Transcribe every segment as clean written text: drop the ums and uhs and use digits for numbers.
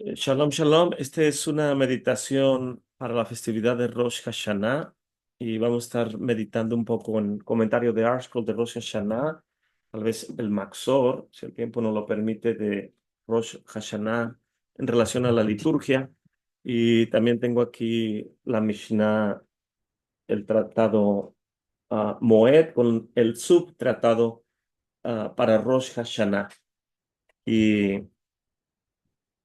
Shalom, shalom. Esta es una meditación para la festividad de Rosh Hashanah y vamos a estar meditando un poco en comentario de ArtScroll de Rosh Hashanah, tal vez el Maxor, si el tiempo nos lo permite, de Rosh Hashanah en relación a la liturgia. Y también tengo aquí la Mishnah, el tratado Moed con el subtratado para Rosh Hashanah. Y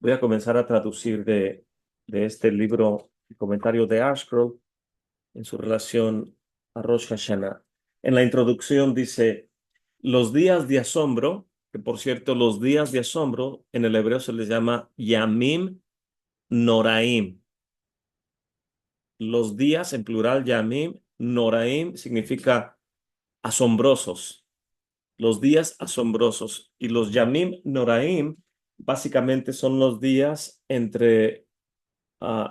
voy a comenzar a traducir de este libro el comentario de ArtScroll en su relación a Rosh Hashanah. En la introducción dice, los días de asombro, que por cierto, los días de asombro en el hebreo se les llama Yamim Noraim. Los días en plural Yamim Noraim significa asombrosos. Los días asombrosos. Y los Yamim Noraim básicamente son los días entre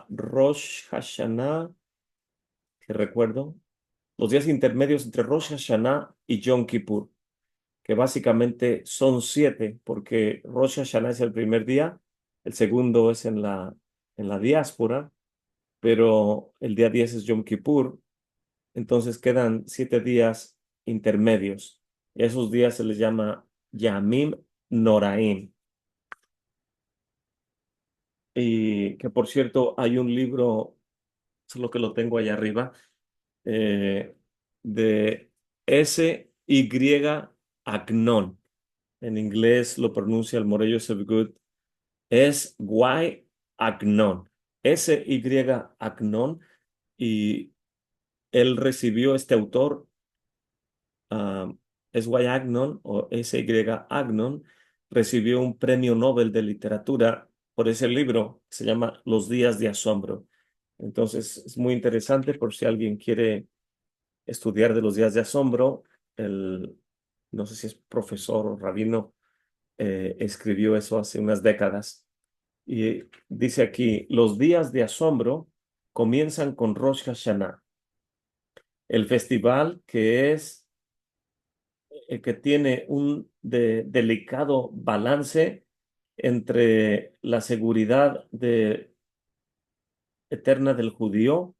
Rosh Hashanah, que recuerdo, los días intermedios entre Rosh Hashanah y Yom Kippur, que básicamente son 7, porque Rosh Hashanah es el primer día, el segundo es en la diáspora, pero el día 10 es Yom Kippur, entonces quedan 7 días intermedios. Y a esos días se les llama Yamim Noraim. Y que por cierto, hay un libro, solo que lo tengo allá arriba, eh, de S.Y. Agnon. En inglés lo pronuncia el Morello Good. Es Y Agnon. S.Y. Agnon. Y él recibió, este autor, ah, S.Y. Agnon o S.Y. Agnon, recibió un premio Nobel de literatura por ese libro que se llama Los días de asombro. Entonces es muy interesante por si alguien quiere estudiar de los días de asombro. El, no sé si es profesor o rabino, escribió eso hace unas décadas. Y dice aquí, los días de asombro comienzan con Rosh Hashanah, el festival que tiene un delicado balance entre la seguridad eterna del judío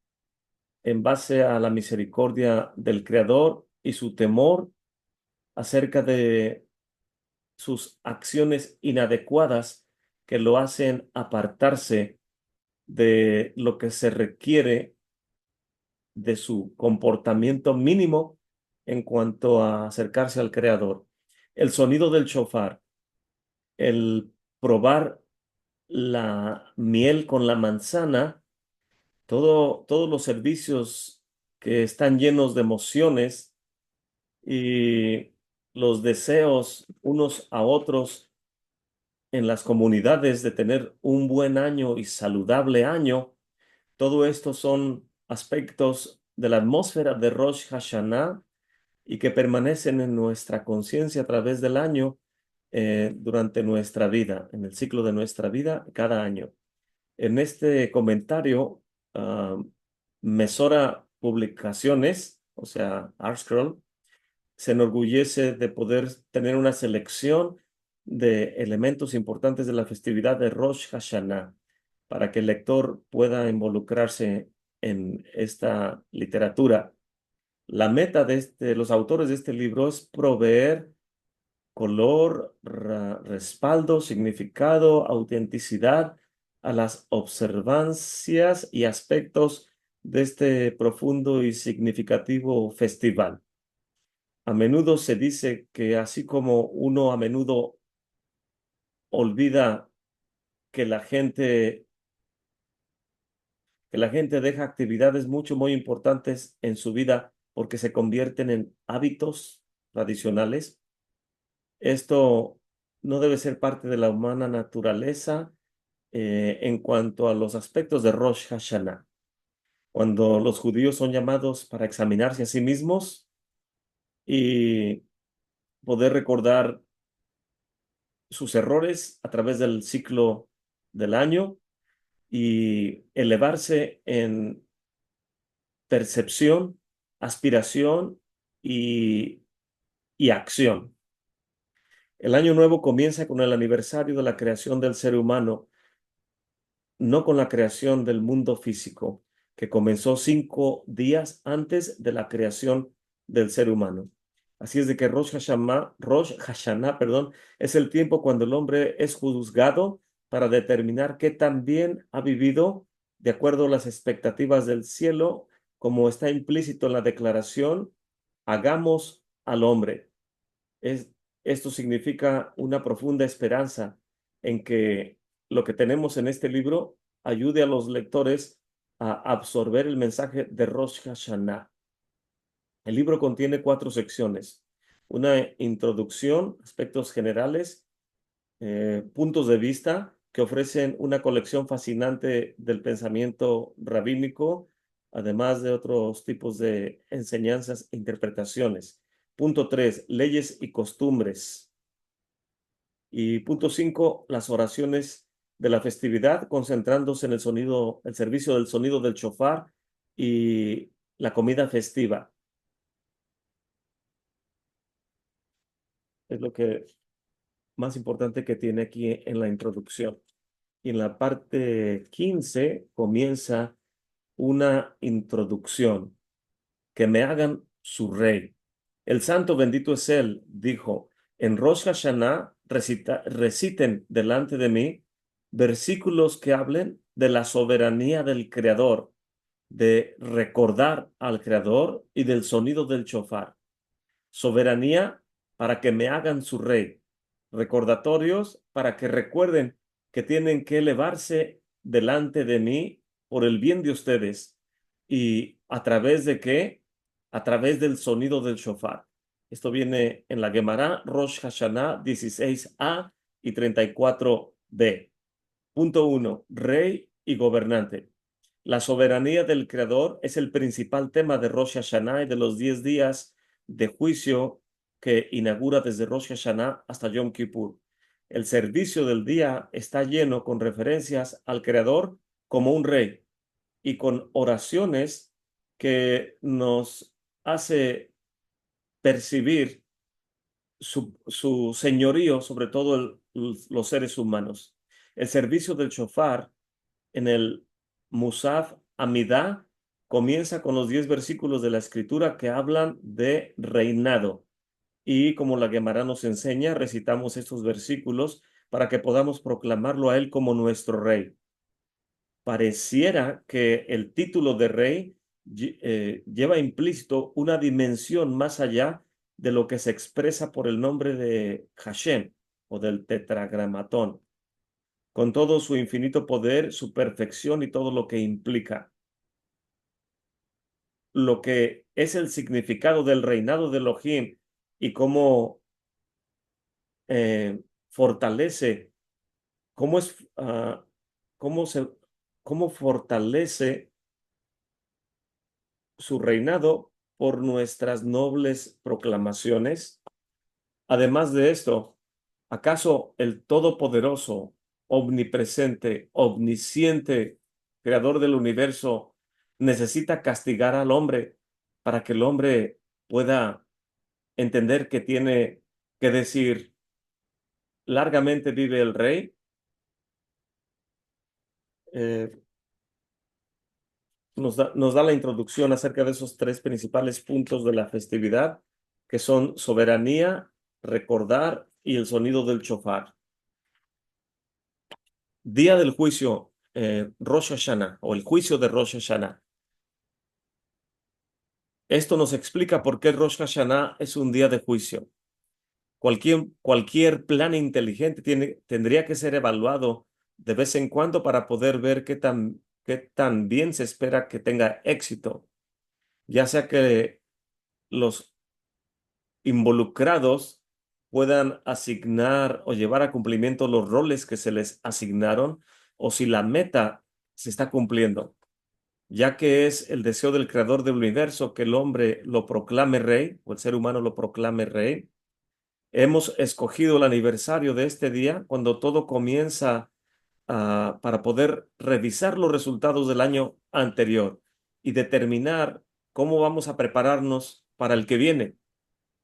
en base a la misericordia del Creador y su temor acerca de sus acciones inadecuadas que lo hacen apartarse de lo que se requiere de su comportamiento mínimo en cuanto a acercarse al Creador. El sonido del shofar, el probar la miel con la manzana, todos los servicios que están llenos de emociones y los deseos unos a otros en las comunidades de tener un buen año y saludable año, todo esto son aspectos de la atmósfera de Rosh Hashanah y que permanecen en nuestra conciencia a través del año, durante nuestra vida, en el ciclo de nuestra vida, cada año. En este comentario, Mesora Publicaciones, o sea, ArtScroll, se enorgullece de poder tener una selección de elementos importantes de la festividad de Rosh Hashanah para que el lector pueda involucrarse en esta literatura. La meta de los autores de este libro es proveer color, respaldo, significado, autenticidad a las observancias y aspectos de este profundo y significativo festival. A menudo se dice que así como uno a menudo olvida que la gente, que la gente deja actividades muy importantes en su vida porque se convierten en hábitos tradicionales, esto no debe ser parte de la humana naturaleza, en cuanto a los aspectos de Rosh Hashanah. Cuando los judíos son llamados para examinarse a sí mismos y poder recordar sus errores a través del ciclo del año y elevarse en percepción, aspiración y, y acción. El año nuevo comienza con el aniversario de la creación del ser humano no con la creación del mundo físico, que comenzó 5 días antes de la creación del ser humano. Así es de que Rosh Hashanah, perdón, es el tiempo cuando el hombre es juzgado para determinar qué tan bien ha vivido de acuerdo a las expectativas del cielo, como está implícito en la declaración, hagamos al hombre. Es, Esto significa una profunda esperanza en que lo que tenemos en este libro ayude a los lectores a absorber el mensaje de Rosh Hashanah. El libro contiene 4 secciones: una introducción, aspectos generales, puntos de vista que ofrecen una colección fascinante del pensamiento rabínico, además de otros tipos de enseñanzas e interpretaciones. Punto 3, leyes y costumbres. Y punto 5, las oraciones de la festividad, concentrándose en el servicio del sonido del shofar y la comida festiva. Es lo que más importante que tiene aquí en la introducción. Y en la parte 15 comienza una introducción: que me hagan su rey. El santo bendito es él, dijo, en Rosh Hashanah reciten delante de mí versículos que hablen de la soberanía del Creador, de recordar al Creador y del sonido del shofar. Soberanía para que me hagan su rey. Recordatorios para que recuerden que tienen que elevarse delante de mí por el bien de ustedes. ¿Y a través de qué? A través del sonido del shofar. Esto viene en la Gemara Rosh Hashanah 16a y 34b. Punto 1. Rey y gobernante. La soberanía del Creador es el principal tema de Rosh Hashanah y de los 10 días de juicio que inaugura desde Rosh Hashanah hasta Yom Kippur. El servicio del día está lleno con referencias al Creador como un rey y con oraciones que nos hace percibir su señorío sobre todo los seres humanos. El servicio del shofar en el Musaf Amidah comienza con los 10 versículos de la escritura que hablan de reinado. Y como la Gemara nos enseña, recitamos estos versículos para que podamos proclamarlo a él como nuestro rey. Pareciera que el título de rey lleva implícito una dimensión más allá de lo que se expresa por el nombre de Hashem o del tetragramatón, con todo su infinito poder, su perfección y todo lo que implica. Lo que es el significado del reinado de Elohim y cómo fortalece, cómo es, cómo se, cómo fortalece su reinado por nuestras nobles proclamaciones. Además de esto, ¿acaso el Todopoderoso, omnipresente, omnisciente, creador del universo, necesita castigar al hombre para que el hombre pueda entender que tiene que decir, largamente vive el rey? Eh, nos da la introducción acerca de esos 3 principales puntos de la festividad, que son soberanía, recordar y el sonido del shofar. Día del juicio, Rosh Hashanah, o el juicio de Rosh Hashanah. Esto nos explica por qué Rosh Hashanah es un día de juicio. Cualquier plan inteligente tendría que ser evaluado de vez en cuando para poder ver qué tan bien se espera que tenga éxito, ya sea que los involucrados puedan asignar o llevar a cumplimiento los roles que se les asignaron, o si la meta se está cumpliendo, ya que es el deseo del creador del universo que el hombre lo proclame rey, o el ser humano lo proclame rey. Hemos escogido el aniversario de este día cuando todo comienza, para poder revisar los resultados del año anterior y determinar cómo vamos a prepararnos para el que viene.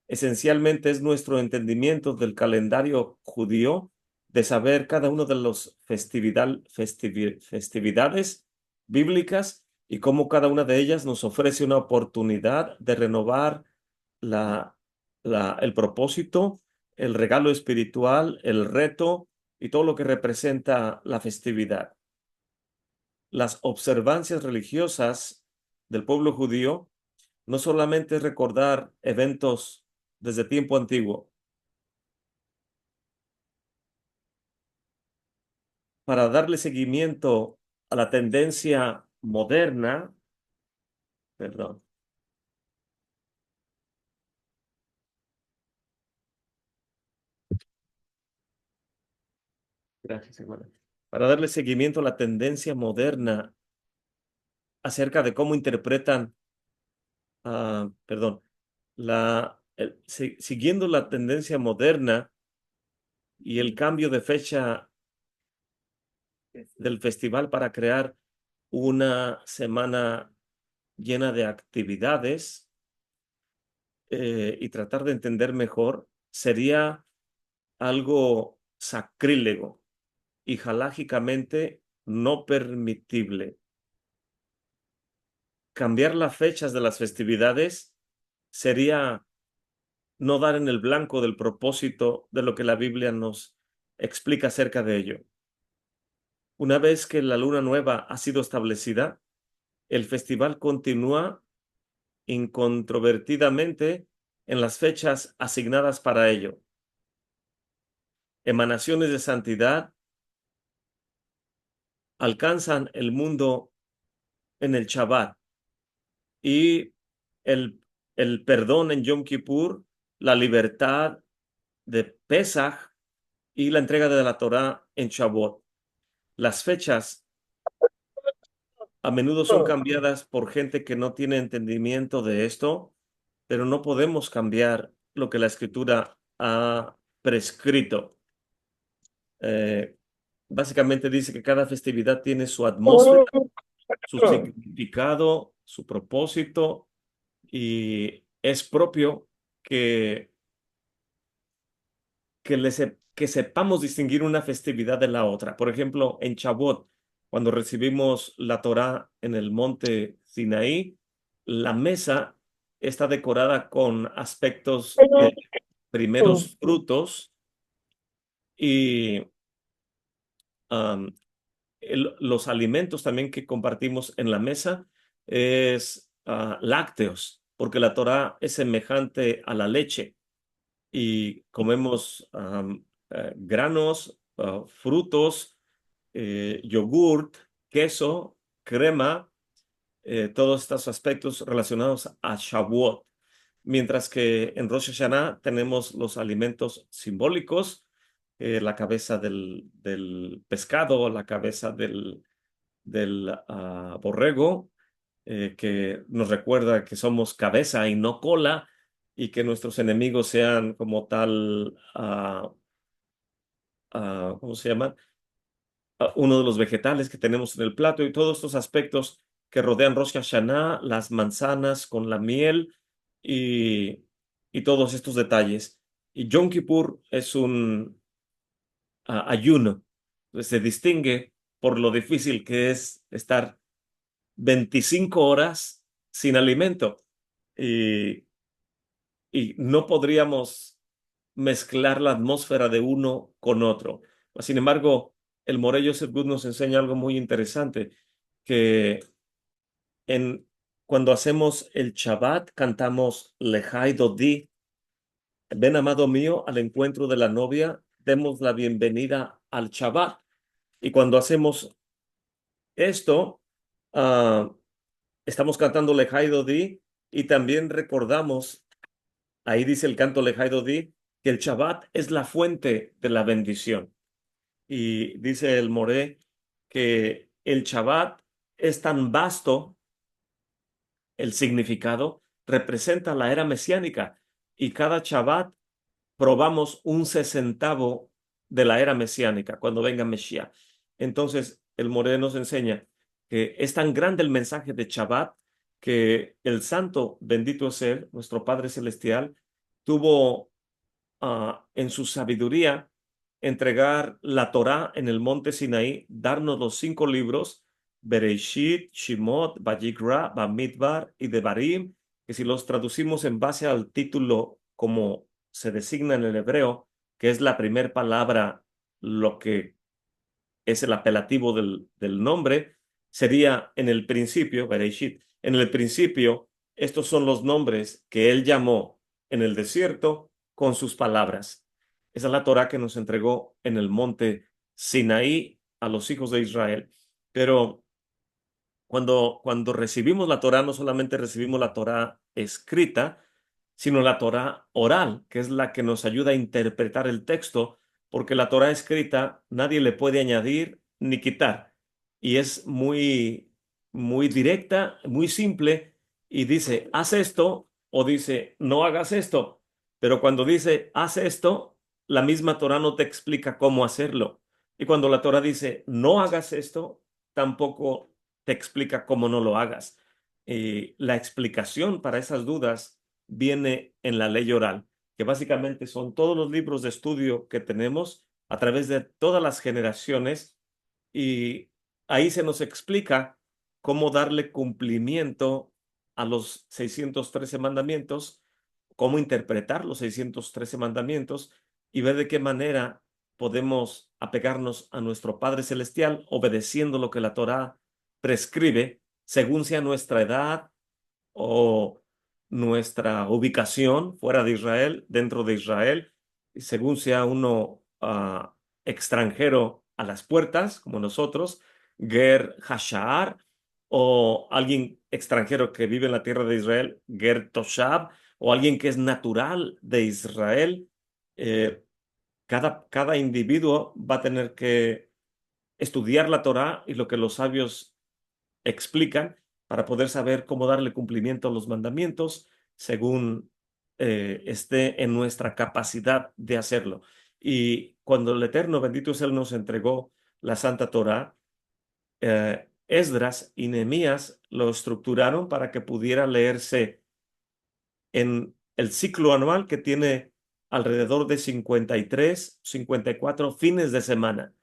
Esencialmente es nuestro entendimiento del calendario judío de saber cada uno de los festividades bíblicas y cómo cada una de ellas nos ofrece una oportunidad de renovar la, el propósito, el regalo espiritual, el reto y todo lo que representa la festividad. Las observancias religiosas del pueblo judío no solamente es recordar eventos desde tiempo antiguo, para darle seguimiento a la tendencia moderna, perdón, gracias, hermana, para darle seguimiento a la tendencia moderna acerca de cómo interpretan, perdón, siguiendo la tendencia moderna y el cambio de fecha del festival para crear una semana llena de actividades y tratar de entender mejor, sería algo sacrílego y halágicamente no permitible. Cambiar las fechas de las festividades sería no dar en el blanco del propósito de lo que la Biblia nos explica acerca de ello. Una vez que la luna nueva ha sido establecida, el festival continúa incontrovertidamente en las fechas asignadas para ello. Emanaciones de santidad alcanzan el mundo en el Shabbat y el, el perdón en Yom Kippur, la libertad de Pesach y la entrega de la Torá en Shavuot. Las fechas a menudo son cambiadas por gente que no tiene entendimiento de esto, pero no podemos cambiar lo que la Escritura ha prescrito. Eh, Básicamente dice que cada festividad tiene su atmósfera, su significado, su propósito, y es propio que, que sepamos distinguir una festividad de la otra. Por ejemplo, en Shavuot, cuando recibimos la Torá en el monte Sinaí, la mesa está decorada con aspectos de primeros frutos y um, los alimentos también que compartimos en la mesa es lácteos, porque la Torá es semejante a la leche y comemos granos, frutos, yogurt, queso, crema, todos estos aspectos relacionados a Shavuot. Mientras que en Rosh Hashanah tenemos los alimentos simbólicos, la cabeza del pescado, la cabeza del borrego, que nos recuerda que somos cabeza y no cola, y que nuestros enemigos sean como tal, ¿cómo se llama? Uno de los vegetales que tenemos en el plato y todos estos aspectos que rodean Rosh Hashanah, las manzanas con la miel y, y todos estos detalles. Y Yom Kippur es un ayuno. Se distingue por lo difícil que es estar 25 horas sin alimento y, y no podríamos mezclar la atmósfera de uno con otro. Sin embargo, el Morey Joseph Good nos enseña algo muy interesante, que en, cuando hacemos el Shabbat cantamos Lejai Dodi, ven amado mío al encuentro de la novia, demos la bienvenida al Shabbat. Y cuando hacemos esto, ah, estamos cantando Lejai Dodi y también recordamos, ahí dice el canto Lejai Dodi, que el Shabbat es la fuente de la bendición. Y dice el Moré que el Shabbat es tan vasto, el significado representa la era mesiánica y cada Shabbat probamos un sesentavo de la era mesiánica cuando venga Mesías. Entonces, el Moré nos enseña que es tan grande el mensaje de Shabbat que el santo, bendito es él, nuestro Padre Celestial, tuvo en su sabiduría entregar la Torá en el monte Sinaí, darnos los 5 libros, Bereshit, Shemot, Vayikra, Bamidbar y Devarim, que si los traducimos en base al título como se designa en el hebreo, que es la primera palabra, lo que es el apelativo del nombre, sería en el principio, Bereshit, en el principio, estos son los nombres que él llamó en el desierto con sus palabras. Esa es la Torá que nos entregó en el monte Sinaí a los hijos de Israel. Pero cuando recibimos la Torá, no solamente recibimos la Torá escrita, sino la Torá oral, que es la que nos ayuda a interpretar el texto, porque la Torá escrita nadie le puede añadir ni quitar. Y es muy directa, muy simple, y dice, haz esto, o dice, no hagas esto. Pero cuando dice, haz esto, la misma Torá no te explica cómo hacerlo. Y cuando la Torá dice, no hagas esto, tampoco te explica cómo no lo hagas. La explicación para esas dudas viene en la ley oral, que básicamente son todos los libros de estudio que tenemos a través de todas las generaciones, y ahí se nos explica cómo darle cumplimiento a los 613 mandamientos, cómo interpretar los 613 mandamientos y ver de qué manera podemos apegarnos a nuestro Padre Celestial obedeciendo lo que la Torá prescribe, según sea nuestra edad o nuestra ubicación fuera de Israel, dentro de Israel, y según sea uno extranjero a las puertas, como nosotros, Ger Hashar, o alguien extranjero que vive en la tierra de Israel, Ger Toshab, o alguien que es natural de Israel. Eh, cada individuo va a tener que estudiar la Torá y lo que los sabios explican para poder saber cómo darle cumplimiento a los mandamientos según esté en nuestra capacidad de hacerlo. Y cuando el Eterno, bendito es Él, nos entregó la Santa Torá, Esdras y Nehemías lo estructuraron para que pudiera leerse en el ciclo anual, que tiene alrededor de 53, 54 fines de semana.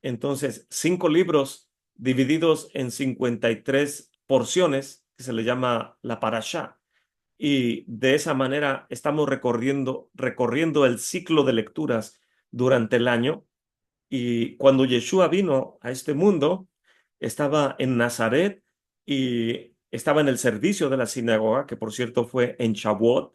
Entonces, 5 libros divididos en 53 porciones, que se le llama la parashá. Y de esa manera estamos recorriendo el ciclo de lecturas durante el año. Y cuando Yeshua vino a este mundo, estaba en Nazaret y estaba en el servicio de la sinagoga, que por cierto fue en Shavuot,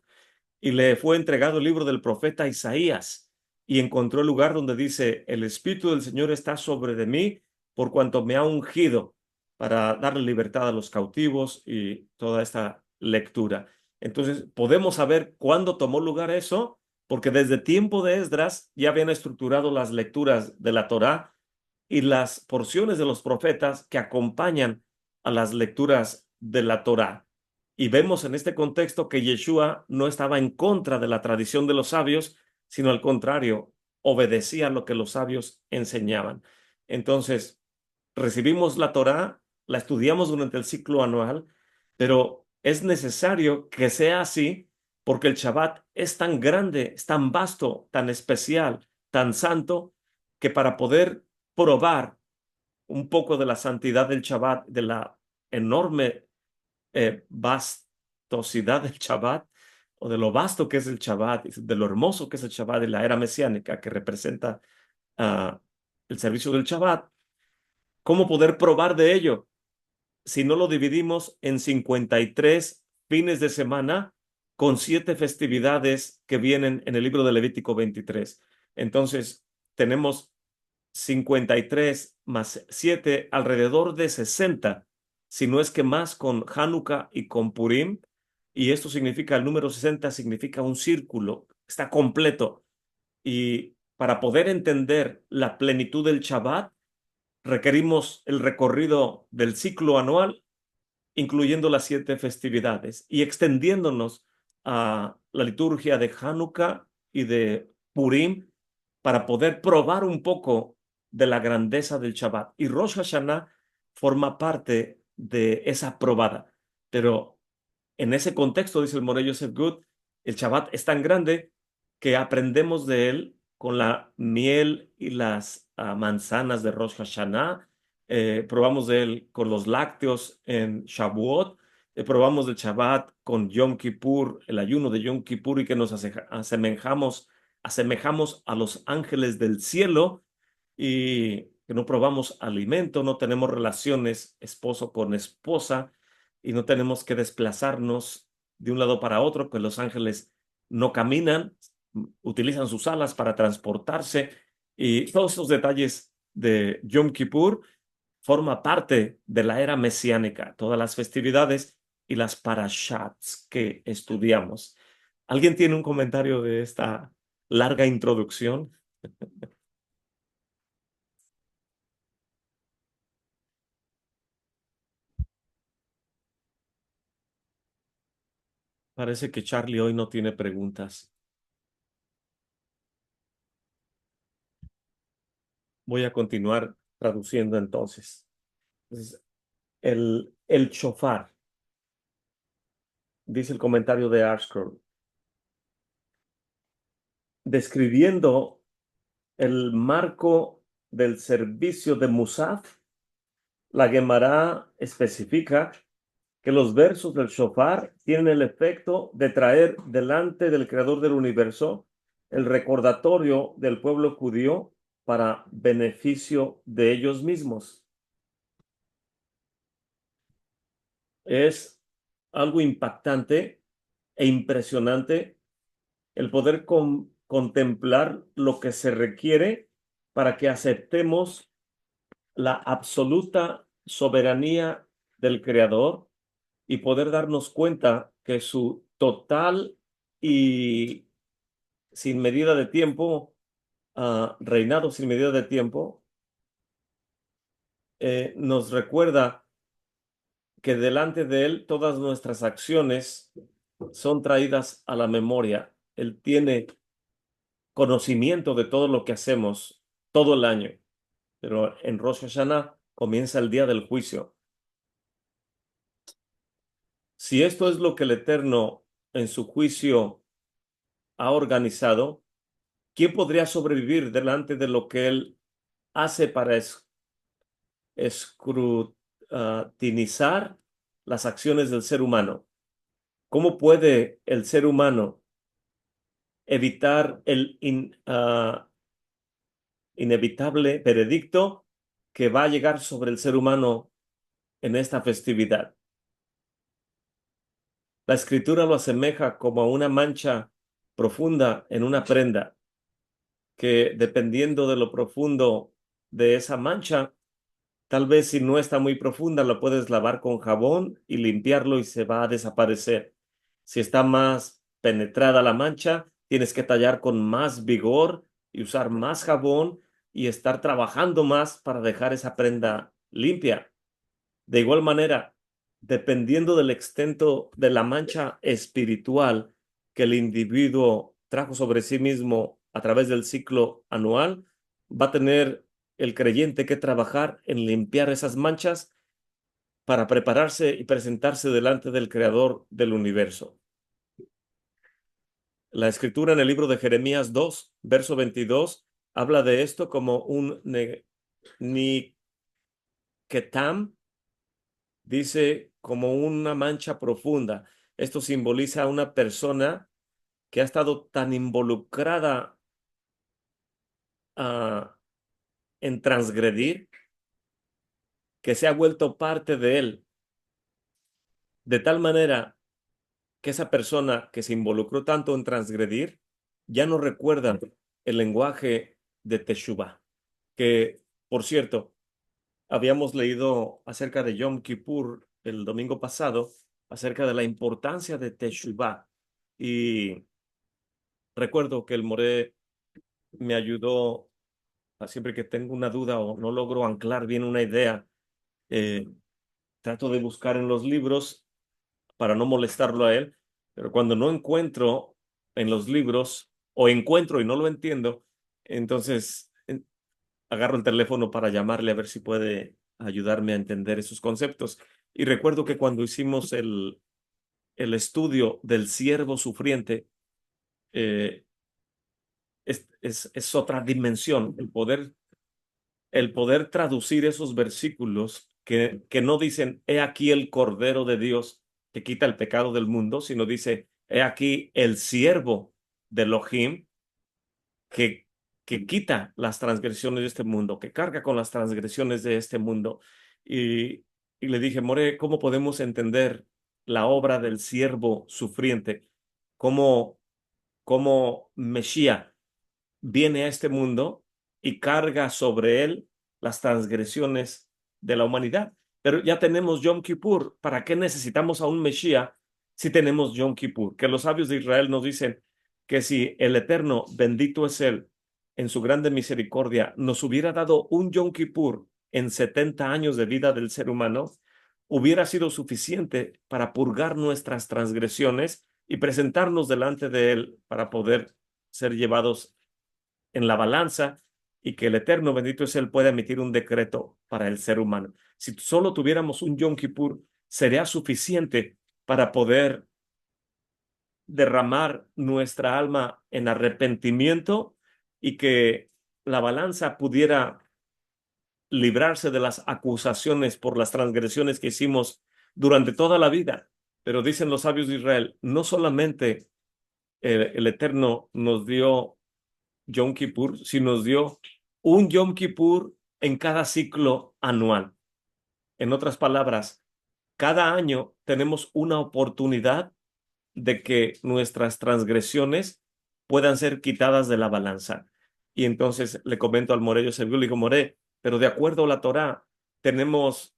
y le fue entregado el libro del profeta Isaías, y encontró el lugar donde dice, el Espíritu del Señor está sobre de mí, por cuanto me ha ungido para darle libertad a los cautivos, y toda esta lectura. Entonces, podemos saber cuándo tomó lugar eso, porque desde tiempo de Esdras ya habían estructurado las lecturas de la Torá y las porciones de los profetas que acompañan a las lecturas de la Torá. Y vemos en este contexto que Yeshua no estaba en contra de la tradición de los sabios, sino al contrario, obedecía lo que los sabios enseñaban. Entonces, recibimos la Torá, la estudiamos durante el ciclo anual, pero es necesario que sea así porque el Shabbat es tan grande, es tan vasto, tan especial, tan santo, que para poder probar un poco de la santidad del Shabbat, de la enorme vastosidad del Shabbat, o de lo vasto que es el Shabbat, de lo hermoso que es el Shabbat de la era mesiánica que representa ah, el servicio del Shabbat, ¿cómo poder probar de ello si no lo dividimos en 53 fines de semana con 7 festividades que vienen en el libro de Levítico 23? Entonces, tenemos 53 más 7, alrededor de 60, si no es que más, con Hanukkah y con Purim. Y esto significa, el número 60 significa un círculo, está completo. Y para poder entender la plenitud del Shabbat, requerimos el recorrido del ciclo anual, incluyendo las 7 festividades y extendiéndonos a la liturgia de Hanukkah y de Purim para poder probar un poco de la grandeza del Shabbat. Y Rosh Hashanah forma parte de esa probada. Pero en ese contexto, dice el Morey Joseph Good, el Shabbat es tan grande que aprendemos de él con la miel y las manzanas de Rosh Hashanah. Probamos de él con los lácteos en Shavuot. Probamos del Shabbat con Yom Kippur, el ayuno de Yom Kippur, y que nos asemejamos a los ángeles del cielo, y que no probamos alimento, no tenemos relaciones esposo con esposa, y no tenemos que desplazarnos de un lado para otro, que los ángeles no caminan, utilizan sus alas para transportarse, y todos esos detalles de Yom Kippur forma parte de la era mesiánica, todas las festividades y las parashats que estudiamos. ¿Alguien tiene un comentario de esta larga introducción? Parece que Charlie hoy no tiene preguntas. Voy a continuar traduciendo entonces. Entonces, el shofar, dice el comentario de Arshcroll, describiendo el marco del servicio de Musaf, la Gemara especifica que los versos del shofar tienen el efecto de traer delante del Creador del universo el recordatorio del pueblo judío para beneficio de ellos mismos. Es algo impactante e impresionante el poder contemplar lo que se requiere para que aceptemos la absoluta soberanía del Creador, y poder darnos cuenta que su total y sin medida de tiempo, reinado sin medida de tiempo, nos recuerda que delante de Él todas nuestras acciones son traídas a la memoria. Él tiene conocimiento de todo lo que hacemos todo el año, pero en Rosh Hashanah comienza el día del juicio. Si esto es lo que el Eterno en su juicio ha organizado, ¿quién podría sobrevivir delante de lo que Él hace para escrutinizar las acciones del ser humano? ¿Cómo puede el ser humano evitar el inevitable veredicto que va a llegar sobre el ser humano en esta festividad? La escritura lo asemeja como a una mancha profunda en una prenda, que dependiendo de lo profundo de esa mancha, tal vez si no está muy profunda, lo puedes lavar con jabón y limpiarlo y se va a desaparecer. Si está más penetrada la mancha, tienes que tallar con más vigor y usar más jabón y estar trabajando más para dejar esa prenda limpia. De igual manera, dependiendo del extento de la mancha espiritual que el individuo trajo sobre sí mismo a través del ciclo anual, va a tener el creyente que trabajar en limpiar esas manchas para prepararse y presentarse delante del Creador del universo. La escritura en el libro de Jeremías 2, verso 22, habla de esto como un Niketam, dice como una mancha profunda. Esto simboliza a una persona que ha estado tan involucrada ah, en transgredir, que se ha vuelto parte de él, de tal manera que esa persona que se involucró tanto en transgredir ya no recuerda el lenguaje de Teshuvah. Que, por cierto, habíamos leído acerca de Yom Kippur el domingo pasado, acerca de la importancia de Teshuvah. Y recuerdo que el Moré me ayudó a siempre que tengo una duda o no logro anclar bien una idea, eh, trato de buscar en los libros para no molestarlo a él, pero cuando no encuentro en los libros o encuentro y no lo entiendo, entonces agarro el teléfono para llamarle a ver si puede ayudarme a entender esos conceptos. Y recuerdo que cuando hicimos el estudio del siervo sufriente, eh, es otra dimensión, el poder traducir esos versículos que no dicen, he aquí el Cordero de Dios que quita el pecado del mundo, sino dice, he aquí el siervo de Elohim que, que quita las transgresiones de este mundo, que carga con las transgresiones de este mundo. Y le dije, More, ¿cómo podemos entender la obra del siervo sufriente? ¿Cómo, cómo Mesías viene a este mundo y carga sobre él las transgresiones de la humanidad? Pero ya tenemos Yom Kippur. ¿Para qué necesitamos a un Mesías si tenemos Yom Kippur? Que los sabios de Israel nos dicen que si el Eterno, bendito es Él, en su grande misericordia, nos hubiera dado un Yom Kippur en 70 años de vida del ser humano, hubiera sido suficiente para purgar nuestras transgresiones y presentarnos delante de Él para poder ser llevados en la balanza y que el Eterno, bendito es Él, pueda emitir un decreto para el ser humano. Si solo tuviéramos un Yom Kippur, sería suficiente para poder derramar nuestra alma en arrepentimiento y que la balanza pudiera librarse de las acusaciones por las transgresiones que hicimos durante toda la vida. Pero dicen los sabios de Israel, no solamente el Eterno nos dio Yom Kippur, si nos dio un Yom Kippur en cada ciclo anual. En otras palabras, cada año tenemos una oportunidad de que nuestras transgresiones puedan ser quitadas de la balanza. Y entonces le comento al Morello Servil, le digo, More, pero de acuerdo a la Torá, tenemos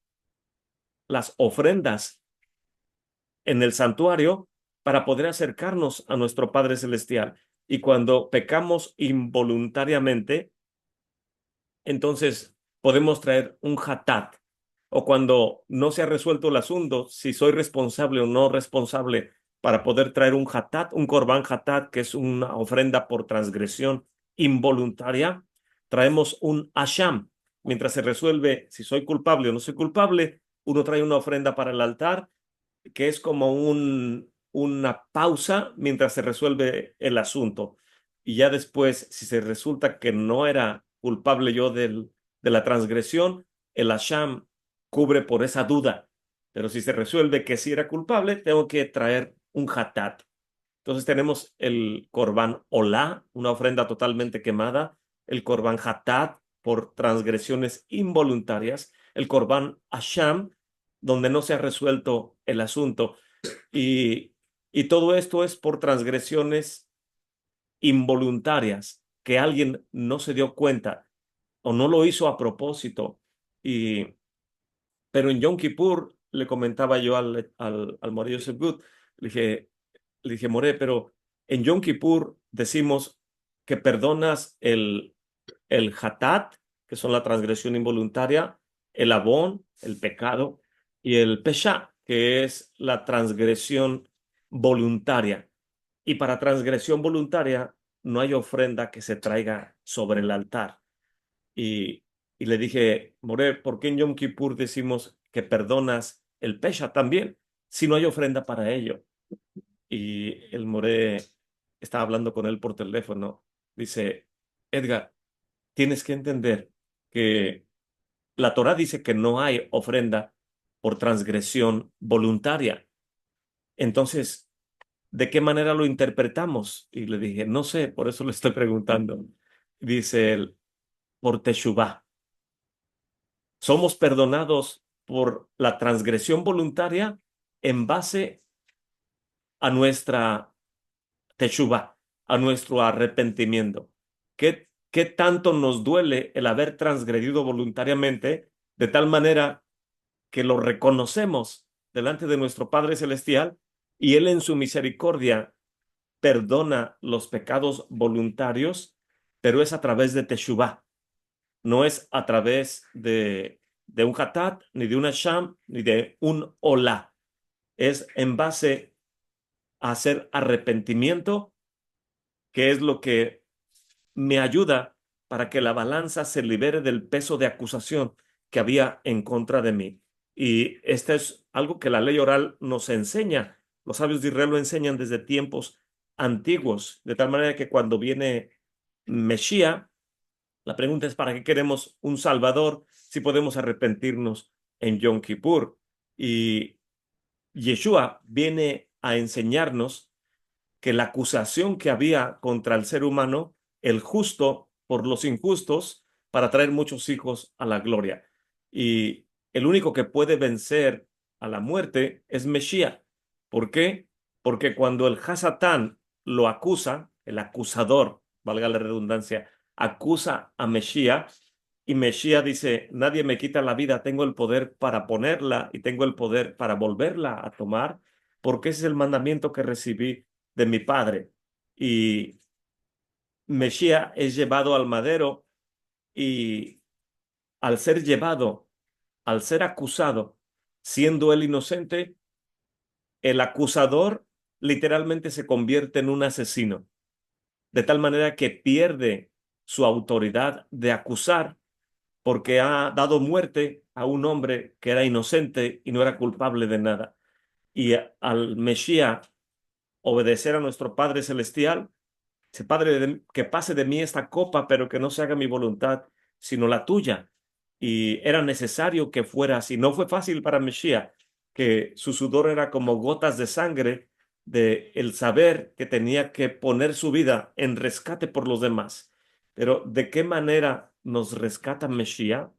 las ofrendas en el santuario para poder acercarnos a nuestro Padre Celestial. Y cuando pecamos involuntariamente, entonces podemos traer un hatat. O cuando no se ha resuelto el asunto, si soy responsable o no responsable para poder traer un hatat, un korban hatat, que es una ofrenda por transgresión involuntaria, traemos un asham. Mientras se resuelve si soy culpable o no soy culpable, uno trae una ofrenda para el altar, que es como una pausa mientras se resuelve el asunto. Y ya después, si se resulta que no era culpable yo de la transgresión, el Asham cubre por esa duda. Pero si se resuelve que sí era culpable, tengo que traer un hatat. Entonces tenemos el Corban Olá, una ofrenda totalmente quemada, el Corban Hatat por transgresiones involuntarias, el Corban Asham, donde no se ha resuelto el asunto. Y, y todo esto es por transgresiones involuntarias, que alguien no se dio cuenta o no lo hizo a propósito. Y, pero en Yom Kippur le comentaba yo al Morillo Sebgut, le dije, More, pero en Yom Kippur decimos que perdonas el hatat, que son la transgresión involuntaria, el abón, el pecado, y el pesha, que es la transgresión voluntaria. Y para transgresión voluntaria no hay ofrenda que se traiga sobre el altar. Y, y le dije, More, ¿por qué en Yom Kippur decimos que perdonas el pesha también, si no hay ofrenda para ello? Y el More estaba hablando con él por teléfono. Dice, Edgar, tienes que entender que la Torá dice que no hay ofrenda por transgresión voluntaria. Entonces, ¿de qué manera lo interpretamos? Y le dije, no sé, por eso le estoy preguntando. Dice él, por Teshuvah. Somos perdonados por la transgresión voluntaria en base a nuestra Teshuvah, a nuestro arrepentimiento. ¿Qué tanto nos duele el haber transgredido voluntariamente de tal manera que lo reconocemos delante de nuestro Padre Celestial y Él en su misericordia perdona los pecados voluntarios, pero es a través de Teshuvah, no es a través de un hatat, ni de un asham, ni de un olá. Es en base a hacer arrepentimiento, que es lo que me ayuda para que la balanza se libere del peso de acusación que había en contra de mí. Y este es algo que la ley oral nos enseña. Los sabios de Israel lo enseñan desde tiempos antiguos, de tal manera que cuando viene Mesías, la pregunta es, ¿para qué queremos un Salvador si podemos arrepentirnos en Yom Kippur? Y Yeshua viene a enseñarnos que la acusación que había contra el ser humano, el justo por los injustos, para traer muchos hijos a la gloria. Y el único que puede vencer a la muerte es Mesías. ¿Por qué? Porque cuando el Hasatán lo acusa, el acusador, valga la redundancia, acusa a Mesías, y Mesías dice, nadie me quita la vida, tengo el poder para ponerla y tengo el poder para volverla a tomar, porque ese es el mandamiento que recibí de mi padre. Y Mesías es llevado al madero y al ser llevado, al ser acusado, siendo él inocente, el acusador literalmente se convierte en un asesino, de tal manera que pierde su autoridad de acusar porque ha dado muerte a un hombre que era inocente y no era culpable de nada. Y al Mesías obedecer a nuestro Padre Celestial, dice, Padre, que pase de mí esta copa, pero que no se haga mi voluntad, sino la tuya. Y era necesario que fuera así. No fue fácil para Mesías, que su sudor era como gotas de sangre de el saber que tenía que poner su vida en rescate por los demás. Pero ¿de qué manera nos rescata Mesías?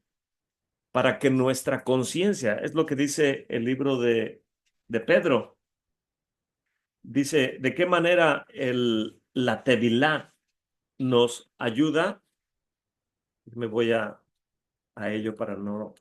Para que nuestra conciencia, es lo que dice el libro de Pedro, dice, ¿de qué manera la Tevilá nos ayuda? Me voy a ello para no...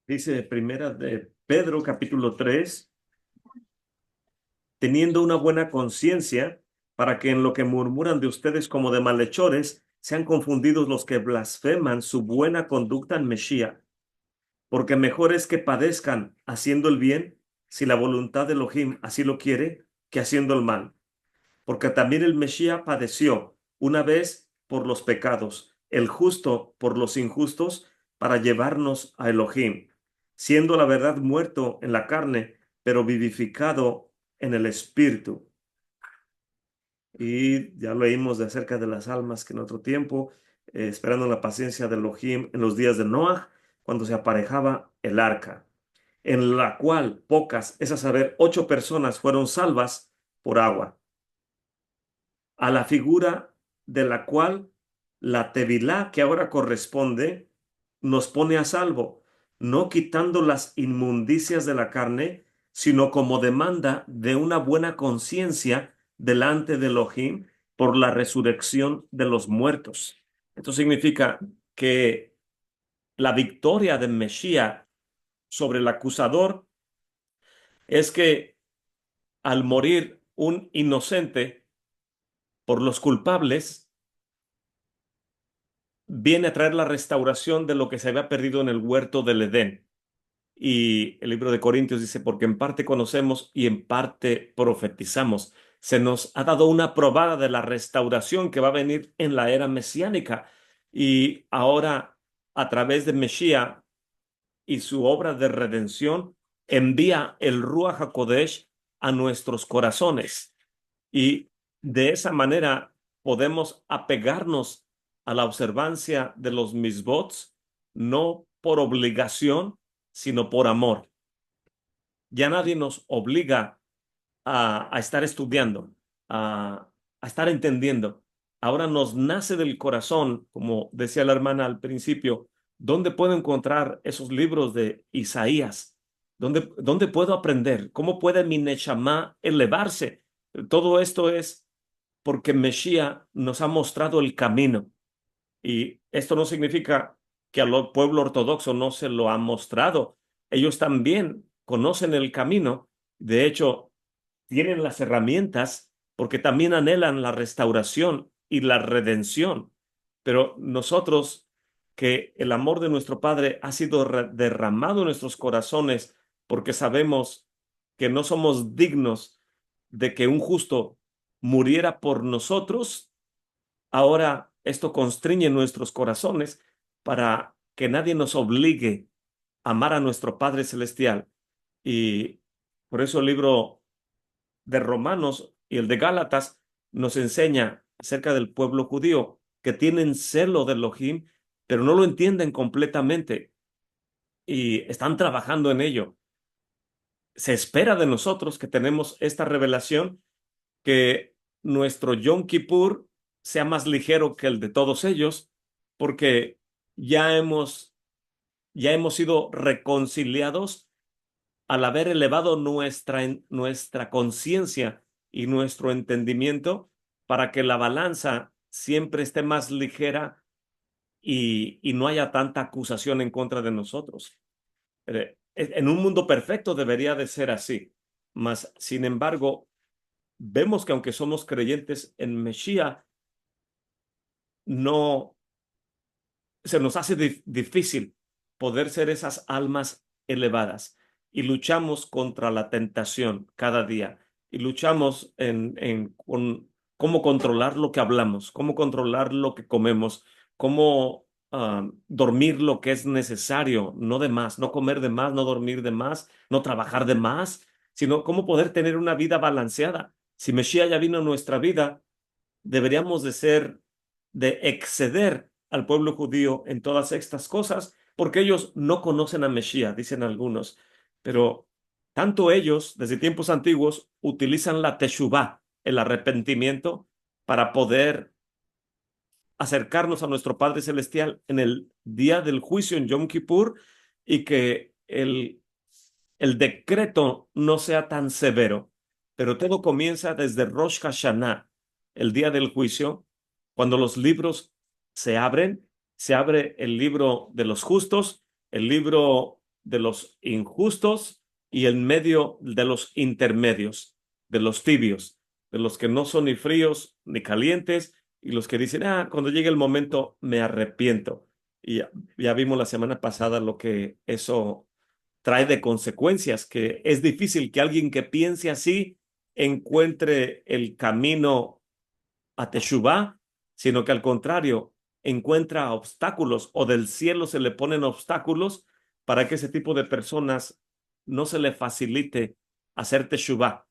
Dice primera de Pedro, capítulo 3, teniendo una buena conciencia, para que en lo que murmuran de ustedes como de malhechores, sean confundidos los que blasfeman su buena conducta en Mesías. Porque mejor es que padezcan haciendo el bien, si la voluntad de Elohim así lo quiere, que haciendo el mal. Porque también el Mesías padeció una vez por los pecados, el justo por los injustos, para llevarnos a Elohim, siendo la verdad muerto en la carne, pero vivificado en el espíritu. Y ya leímos de acerca de las almas que en otro tiempo, esperando la paciencia de Elohim en los días de Noah, cuando se aparejaba el arca, en la cual pocas, es a saber, 8 personas fueron salvas por agua, a la figura de la cual la Tevilá que ahora corresponde nos pone a salvo, no quitando las inmundicias de la carne, sino como demanda de una buena conciencia delante de Elohim por la resurrección de los muertos. Esto significa que la victoria de Mesías sobre el acusador es que al morir un inocente por los culpables, viene a traer la restauración de lo que se había perdido en el huerto del Edén. Y el libro de Corintios dice, porque en parte conocemos y en parte profetizamos. Se nos ha dado una probada de la restauración que va a venir en la era mesiánica. Y ahora, a través de Mesías y su obra de redención, envía el Ruach HaKodesh a nuestros corazones. Y de esa manera podemos apegarnos a la observancia de los misbots, no por obligación, sino por amor. Ya nadie nos obliga a estar estudiando, a estar entendiendo. Ahora nos nace del corazón, como decía la hermana al principio, ¿dónde puedo encontrar esos libros de Isaías? ¿Dónde puedo aprender? ¿Cómo puede mi Neshama elevarse? Todo esto es porque Mesías nos ha mostrado el camino. Y esto no significa que al pueblo ortodoxo no se lo ha mostrado. Ellos también conocen el camino. De hecho, tienen las herramientas porque también anhelan la restauración y la redención. Pero nosotros, que el amor de nuestro Padre ha sido derramado en nuestros corazones porque sabemos que no somos dignos de que un justo muriera por nosotros, ahora esto constriñe nuestros corazones para que nadie nos obligue a amar a nuestro Padre Celestial. Y por eso el libro de Romanos y el de Gálatas nos enseña acerca del pueblo judío, que tienen celo de Elohim, pero no lo entienden completamente y están trabajando en ello. Se espera de nosotros que tenemos esta revelación, que nuestro Yom Kippur sea más ligero que el de todos ellos, porque ya hemos, ya hemos sido reconciliados al haber elevado nuestra conciencia y nuestro entendimiento para que la balanza siempre esté más ligera y no haya tanta acusación en contra de nosotros. En un mundo perfecto debería de ser así, mas sin embargo, vemos que aunque somos creyentes en Mesías, no se nos hace difícil poder ser esas almas elevadas y luchamos contra la tentación cada día y luchamos con cómo controlar lo que hablamos, cómo controlar lo que comemos, cómo dormir lo que es necesario, no de más, no comer de más, no dormir de más, no trabajar de más, sino cómo poder tener una vida balanceada. Si Mesías ya vino a nuestra vida, deberíamos de exceder al pueblo judío en todas estas cosas, porque ellos no conocen a Mesías, dicen algunos, pero tanto ellos, desde tiempos antiguos, utilizan la teshuvá, el arrepentimiento, para poder acercarnos a nuestro Padre Celestial en el día del juicio en Yom Kippur y que el decreto no sea tan severo, pero todo comienza desde Rosh Hashanah, el día del juicio, cuando los libros se abren, se abre el libro de los justos, el libro de los injustos y el medio de los intermedios, de los tibios, de los que no son ni fríos ni calientes y los que dicen, cuando llegue el momento me arrepiento. Y ya vimos la semana pasada lo que eso trae de consecuencias, que es difícil que alguien que piense así encuentre el camino a Teshuvah, sino que al contrario, encuentra obstáculos o del cielo se le ponen obstáculos para que ese tipo de personas no se le facilite hacer Teshuvah,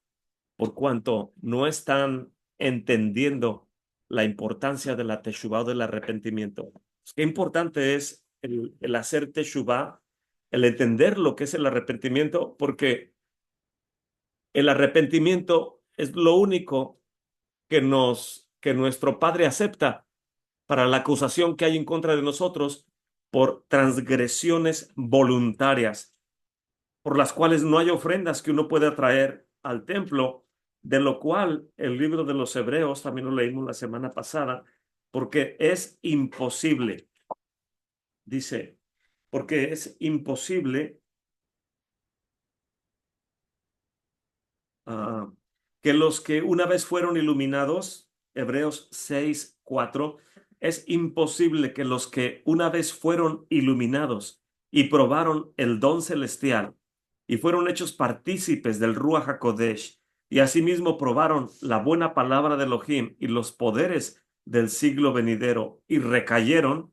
por cuanto no están entendiendo la importancia de la Teshuvah o del arrepentimiento. Qué importante es el hacer Teshuvah, el entender lo que es el arrepentimiento, porque el arrepentimiento es lo único que nuestro Padre acepta para la acusación que hay en contra de nosotros por transgresiones voluntarias, por las cuales no hay ofrendas que uno pueda traer al templo, de lo cual el libro de los Hebreos, también lo leímos la semana pasada, porque es imposible, dice, porque es imposible ah, que los que una vez fueron iluminados, Hebreos 6:4, es imposible que los que una vez fueron iluminados y probaron el don celestial y fueron hechos partícipes del Ruach HaKodesh y asimismo probaron la buena palabra de Elohim y los poderes del siglo venidero y recayeron, o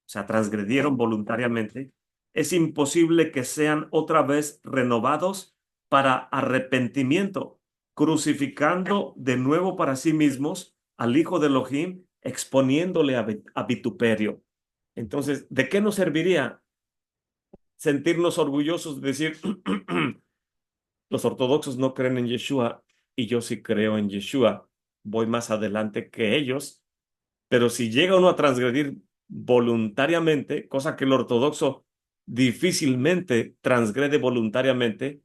sea, transgredieron voluntariamente, es imposible que sean otra vez renovados para arrepentimiento, crucificando de nuevo para sí mismos al Hijo de Elohim, exponiéndole a vituperio. Entonces, ¿de qué nos serviría sentirnos orgullosos de decir, los ortodoxos no creen en Yeshua y yo sí creo en Yeshua, voy más adelante que ellos? Pero si llega uno a transgredir voluntariamente, cosa que el ortodoxo difícilmente transgrede voluntariamente,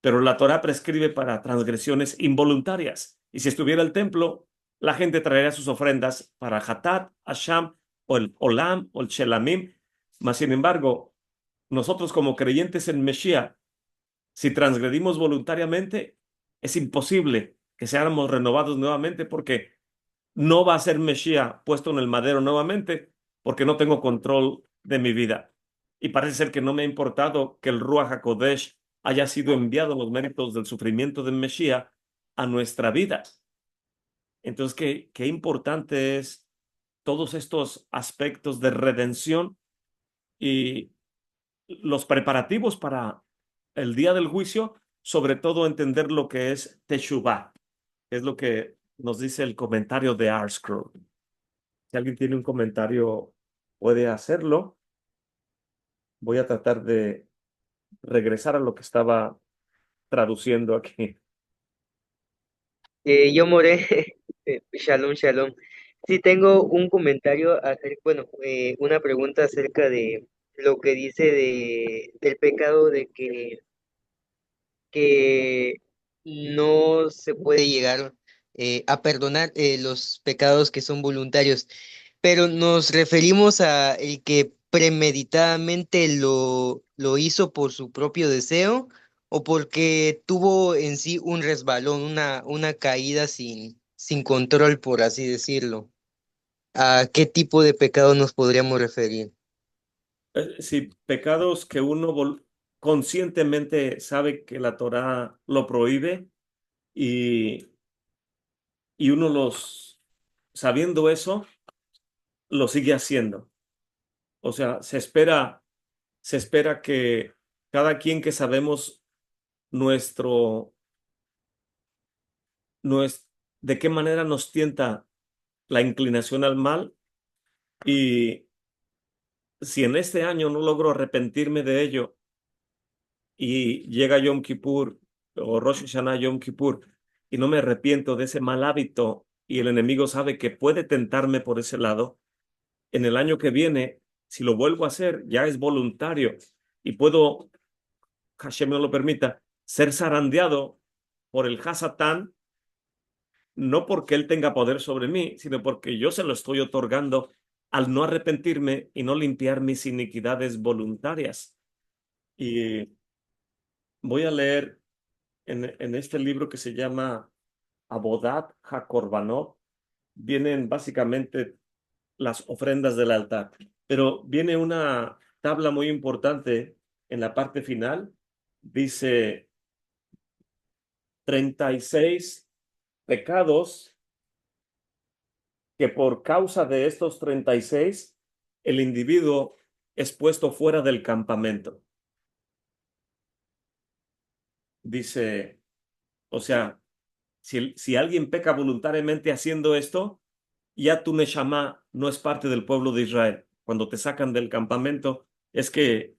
pero la Torá prescribe para transgresiones involuntarias. Y si estuviera el templo, la gente traería sus ofrendas para Hatat, Asham, o el Olam, o el Shelamim. Mas, sin embargo, nosotros como creyentes en Mesías, si transgredimos voluntariamente, es imposible que seamos renovados nuevamente porque no va a ser Mesías puesto en el madero nuevamente porque no tengo control de mi vida. Y parece ser que no me ha importado que el Ruach HaKodesh haya sido enviado en los méritos del sufrimiento de Mesías a nuestra vida. Entonces, qué importante es todos estos aspectos de redención y los preparativos para el día del juicio, sobre todo entender lo que es Teshuvah, es lo que nos dice el comentario de ArtScroll. Si alguien tiene un comentario, puede hacerlo. Voy a tratar de regresar a lo que estaba traduciendo aquí. Yo moré, shalom, shalom. Sí, tengo un comentario, bueno, una pregunta acerca de lo que dice del pecado de que no se puede llegar a perdonar los pecados que son voluntarios, pero nos referimos a el que premeditadamente lo hizo por su propio deseo o porque tuvo en sí un resbalón, una caída sin control, por así decirlo. ¿A qué tipo de pecado nos podríamos referir? Sí, pecados que uno conscientemente sabe que la Torá lo prohíbe y, y uno sabiendo eso, lo sigue haciendo. O sea, se espera que cada quien que sabemos nuestro, nues- de qué manera nos tienta la inclinación al mal, y si en este año no logro arrepentirme de ello y llega Yom Kippur o Rosh Hashanah Yom Kippur y no me arrepiento de ese mal hábito y el enemigo sabe que puede tentarme por ese lado, en el año que viene, si lo vuelvo a hacer, ya es voluntario y puedo, Hashem no lo permita, ser zarandeado por el Hasatán, no porque él tenga poder sobre mí, sino porque yo se lo estoy otorgando al no arrepentirme y no limpiar mis iniquidades voluntarias. Y voy a leer en este libro que se llama Abodat HaKorbanot, vienen básicamente las ofrendas del altar, pero viene una tabla muy importante en la parte final. Dice 36 pecados que por causa de estos 36 el individuo es puesto fuera del campamento. Dice, o sea, si alguien peca voluntariamente haciendo esto, ya tu Neshama no es parte del pueblo de Israel. Cuando te sacan del campamento, es que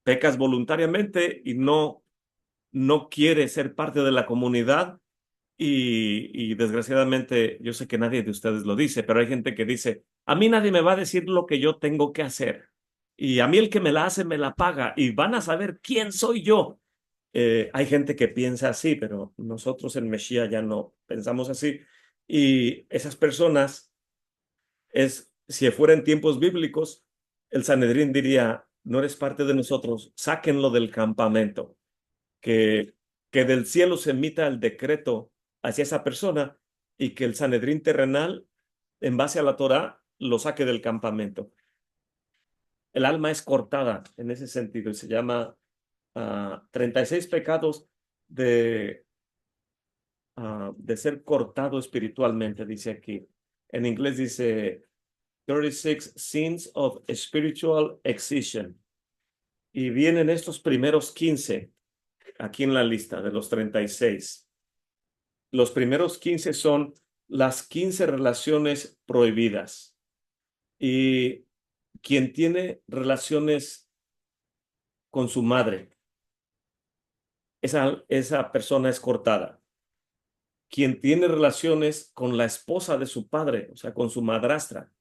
pecas voluntariamente y no quieres ser parte de la comunidad. Y desgraciadamente, yo sé que nadie de ustedes lo dice, pero hay gente que dice, a mí nadie me va a decir lo que yo tengo que hacer. Y a mí el que me la hace, me la paga. Y van a saber quién soy yo. Hay gente que piensa así, pero nosotros en Mesías ya no pensamos así. Y esas personas si fuera en tiempos bíblicos, el Sanedrín diría, no eres parte de nosotros, sáquenlo del campamento, que, que del cielo se emita el decreto hacia esa persona y que el Sanedrín terrenal, en base a la Torá, lo saque del campamento. El alma es cortada en ese sentido y se llama 36 pecados de, de ser cortado espiritualmente, dice aquí. En inglés dice 36 Sins of Spiritual Excision. Y vienen estos primeros 15 aquí en la lista de los 36. Los primeros 15 son las 15 relaciones prohibidas. Y quien tiene relaciones con su madre, esa persona es cortada. Quien tiene relaciones con la esposa de su padre, o sea, con su madrastra.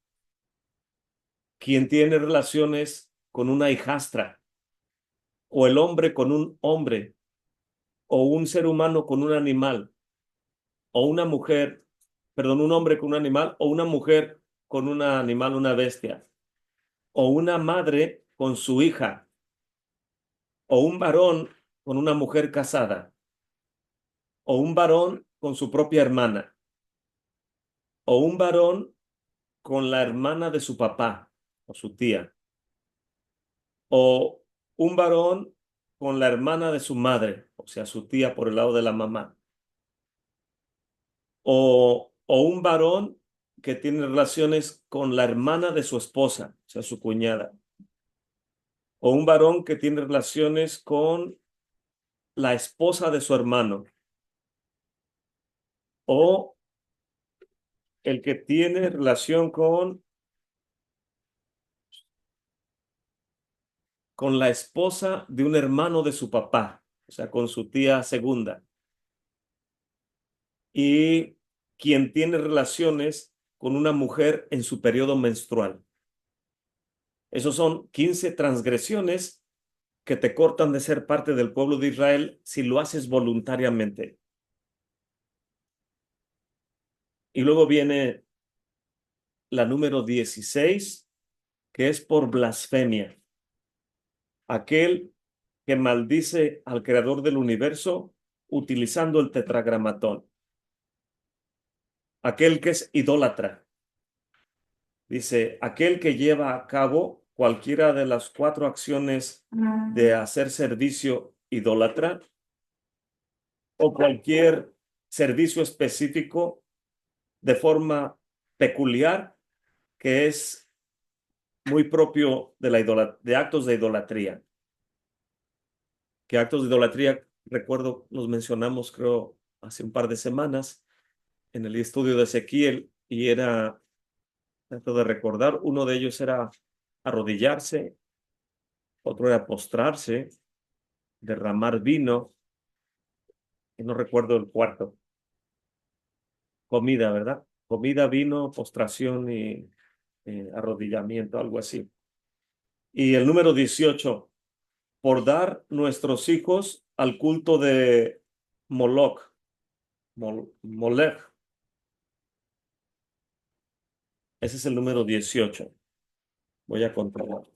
Quien tiene relaciones con una hijastra, o el hombre con un hombre, o un ser humano con un animal, o una mujer, perdón, un hombre con un animal, o una mujer con un animal, una bestia, o una madre con su hija, o un varón con una mujer casada, o un varón con su propia hermana, o un varón con la hermana de su papá o su tía, o un varón con la hermana de su madre, o sea, su tía por el lado de la mamá, o un varón que tiene relaciones con la hermana de su esposa, o sea, su cuñada, o un varón que tiene relaciones con la esposa de su hermano, o el que tiene relación con la esposa de un hermano de su papá, o sea, con su tía segunda, y quien tiene relaciones con una mujer en su periodo menstrual. Esos son 15 transgresiones que te cortan de ser parte del pueblo de Israel si lo haces voluntariamente. Y luego viene la número 16, que es por blasfemia. Aquel que maldice al creador del universo utilizando el tetragramatón. Aquel que es idólatra. Dice, aquel que lleva a cabo cualquiera de las 4 acciones de hacer servicio idólatra o cualquier servicio específico de forma peculiar que es muy propio de de actos de idolatría. Que actos de idolatría, recuerdo, los mencionamos creo hace un par de semanas en el estudio de Ezequiel y era, trato de recordar, uno de ellos era arrodillarse, otro era postrarse, derramar vino, y no recuerdo el cuarto. Comida, ¿verdad? Comida, vino, postración y arrodillamiento, algo así. Y el número 18, por dar nuestros hijos al culto de Moloch, Molech. Ese es el número 18. Voy a controlar. O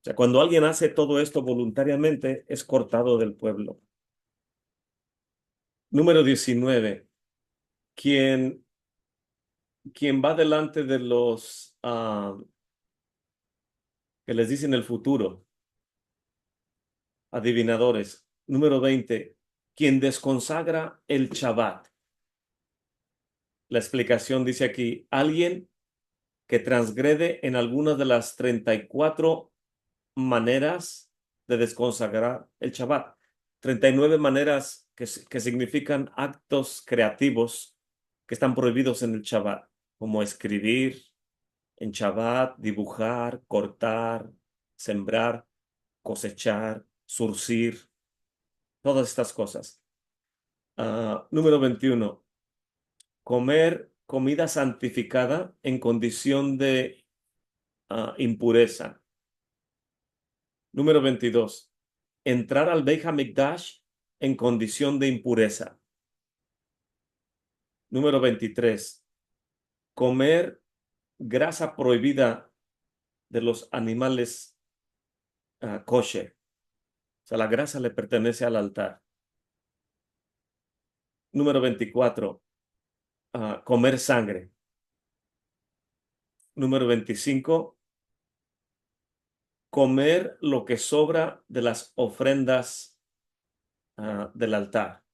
sea, cuando alguien hace todo esto voluntariamente, es cortado del pueblo. Número 19. Quien, quien va delante de los que les dicen el futuro, adivinadores. Número 20. Quien desconsagra el Shabbat. La explicación dice aquí, alguien que transgrede en algunas de las 34 maneras de desconsagrar el Shabbat. 39 maneras que significan actos creativos que están prohibidos en el Shabbat, como escribir en Shabbat, dibujar, cortar, sembrar, cosechar, surcir, todas estas cosas. Número 21. Comer comida santificada en condición de impureza. Número 22. Entrar al Beit HaMikdash en condición de impureza. Número 23. Comer grasa prohibida de los animales kosher. O sea, la grasa le pertenece al altar. Número 24. Comer sangre. Número 25. Comer lo que sobra de las ofrendas del altar.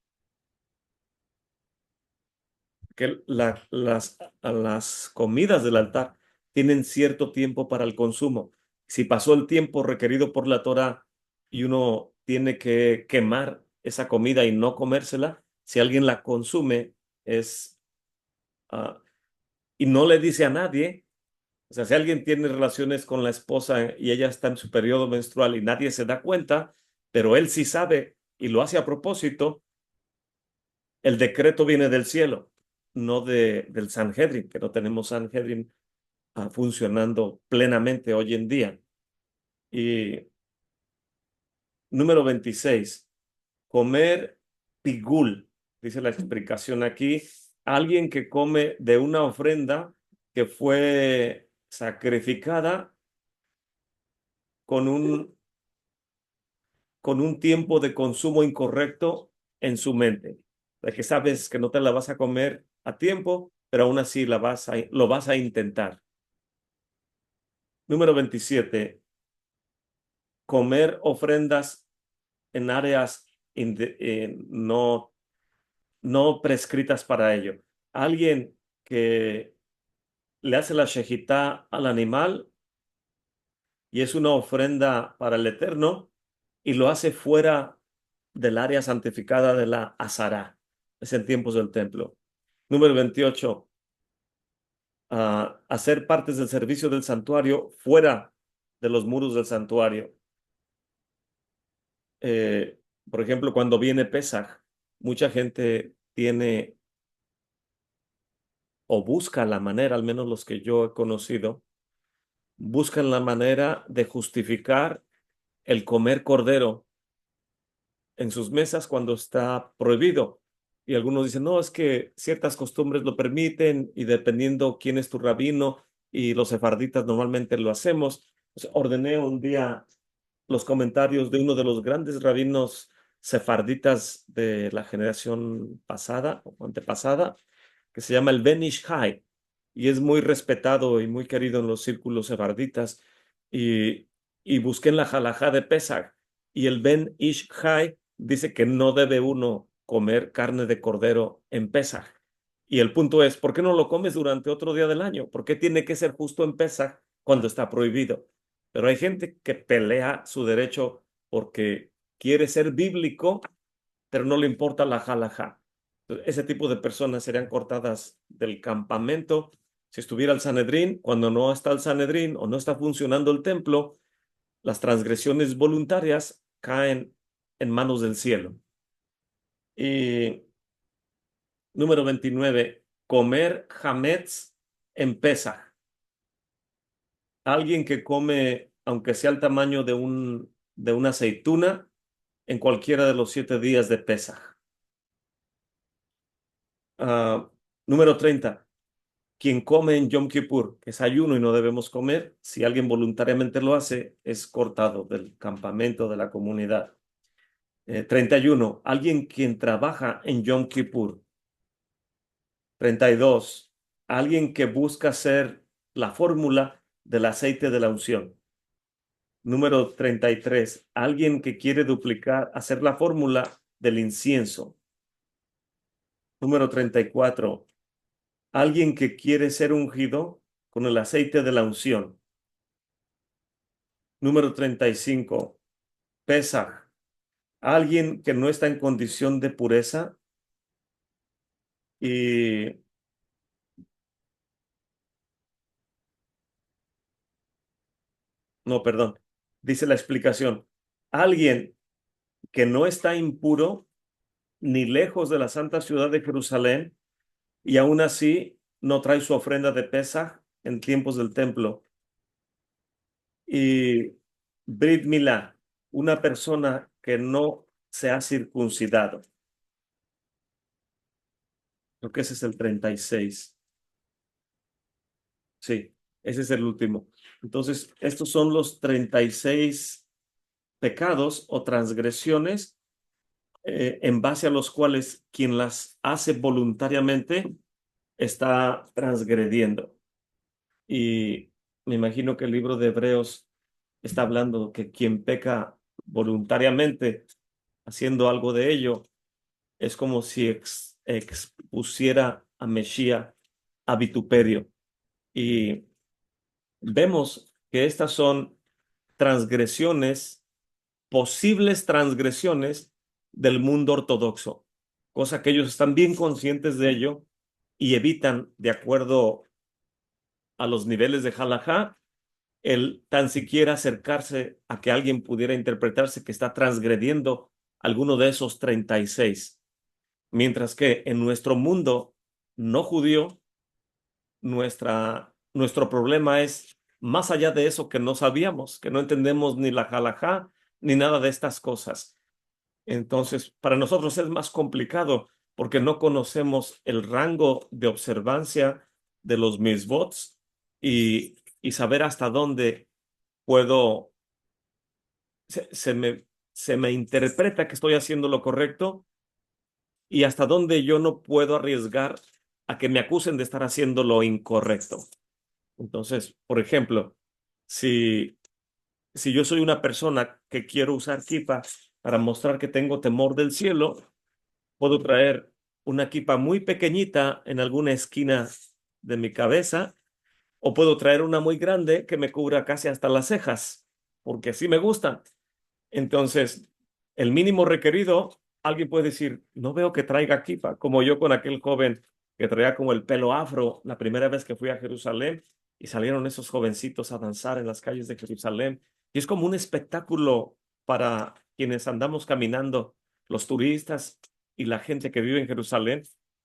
Que las comidas del altar tienen cierto tiempo para el consumo. Si pasó el tiempo requerido por la Torá y uno tiene que quemar esa comida y no comérsela, si alguien la consume es ah, y no le dice a nadie, o sea, si alguien tiene relaciones con la esposa y ella está en su periodo menstrual y nadie se da cuenta, pero él sí sabe y lo hace a propósito, el decreto viene del cielo, no del Sanhedrin, que no tenemos Sanhedrin funcionando plenamente hoy en día. Y número 26, comer pigul, dice la explicación aquí, alguien que come de una ofrenda que fue sacrificada con con un tiempo de consumo incorrecto en su mente. De que sabes que no te la vas a comer a tiempo, pero aún así lo vas a intentar. Número 27. Comer ofrendas en áreas no prescritas para ello. Alguien que le hace la shejitá al animal y es una ofrenda para el Eterno y lo hace fuera del área santificada de la Azara. Es en tiempos del templo. Número 28, hacer partes del servicio del santuario fuera de los muros del santuario. Eh, por ejemplo, cuando viene Pesaj, mucha gente tiene o busca la manera, al menos los que yo he conocido, buscan la manera de justificar el comer cordero en sus mesas cuando está prohibido. Y algunos dicen, no, es que ciertas costumbres lo permiten y dependiendo quién es tu rabino y los sefarditas normalmente lo hacemos. Pues, ordené un día los comentarios de uno de los grandes rabinos sefarditas de la generación pasada o antepasada, que se llama el Ben Ish Hai, y es muy respetado y muy querido en los círculos sefarditas. Y, y busqué en la halajá de Pesach, y el Ben Ish Hai dice que no debe uno comer carne de cordero en Pesach. Y el punto es, ¿por qué no lo comes durante otro día del año? ¿Por qué tiene que ser justo en Pesach cuando está prohibido? Pero hay gente que pelea su derecho porque quiere ser bíblico, pero no le importa la halajá. Ese tipo de personas serían cortadas del campamento. Si estuviera el Sanedrín, cuando no está el Sanedrín o no está funcionando el templo, las transgresiones voluntarias caen en manos del cielo. Y número 29, comer hametz en Pesaj. Alguien que come, aunque sea el tamaño de una aceituna, en cualquiera de los 7 días de Pesaj. Ah, número 30, quien come en Yom Kippur, que es ayuno y no debemos comer, si alguien voluntariamente lo hace, es cortado del campamento de la comunidad. 31, alguien quien trabaja en Yom Kippur. 32, alguien que busca hacer la fórmula del aceite de la unción. Número 33, alguien que quiere duplicar, hacer la fórmula del incienso. Número 34, alguien que quiere ser ungido con el aceite de la unción. Número 35, Pesaj, alguien que no está en condición de pureza y, no, perdón, dice la explicación, alguien que no está impuro ni lejos de la santa ciudad de Jerusalén y aún así no trae su ofrenda de Pesaj en tiempos del templo. Y Brit Milá, una persona que no se ha circuncidado. Creo que ese es el 36. Sí, ese es el último. Entonces, estos son los 36 pecados o transgresiones en base a los cuales quien las hace voluntariamente está transgrediendo. Y me imagino que el libro de Hebreos está hablando que quien peca voluntariamente haciendo algo de ello es como si expusiera a Mesías a vituperio. Y vemos que estas son transgresiones, posibles transgresiones del mundo ortodoxo, cosa que ellos están bien conscientes de ello y evitan, de acuerdo a los niveles de halajá, el tan siquiera acercarse a que alguien pudiera interpretarse que está transgrediendo alguno de esos 36. Mientras que en nuestro mundo no judío, nuestro problema es más allá de eso que no sabíamos, que no entendemos ni la halajá ni nada de estas cosas. Entonces, para nosotros es más complicado porque no conocemos el rango de observancia de los misbots y saber hasta dónde puedo, se, se me, se me interpreta que estoy haciendo lo correcto y hasta dónde yo no puedo arriesgar a que me acusen de estar haciendo lo incorrecto. Entonces, por ejemplo, si, si yo soy una persona que quiero usar kipa para mostrar que tengo temor del cielo, puedo traer una kipa muy pequeñita en alguna esquina de mi cabeza o puedo traer una muy grande que me cubra casi hasta las cejas. porque así me gustan. Entonces, el mínimo requerido, alguien puede decir, no veo que traiga kipa, como yo con aquel joven que traía como el pelo afro la primera vez que fui a Jerusalén y salieron esos jovencitos a danzar en las calles de Jerusalén. Y es como un espectáculo para quienes andamos caminando, los turistas y la gente que vive en Jerusalén,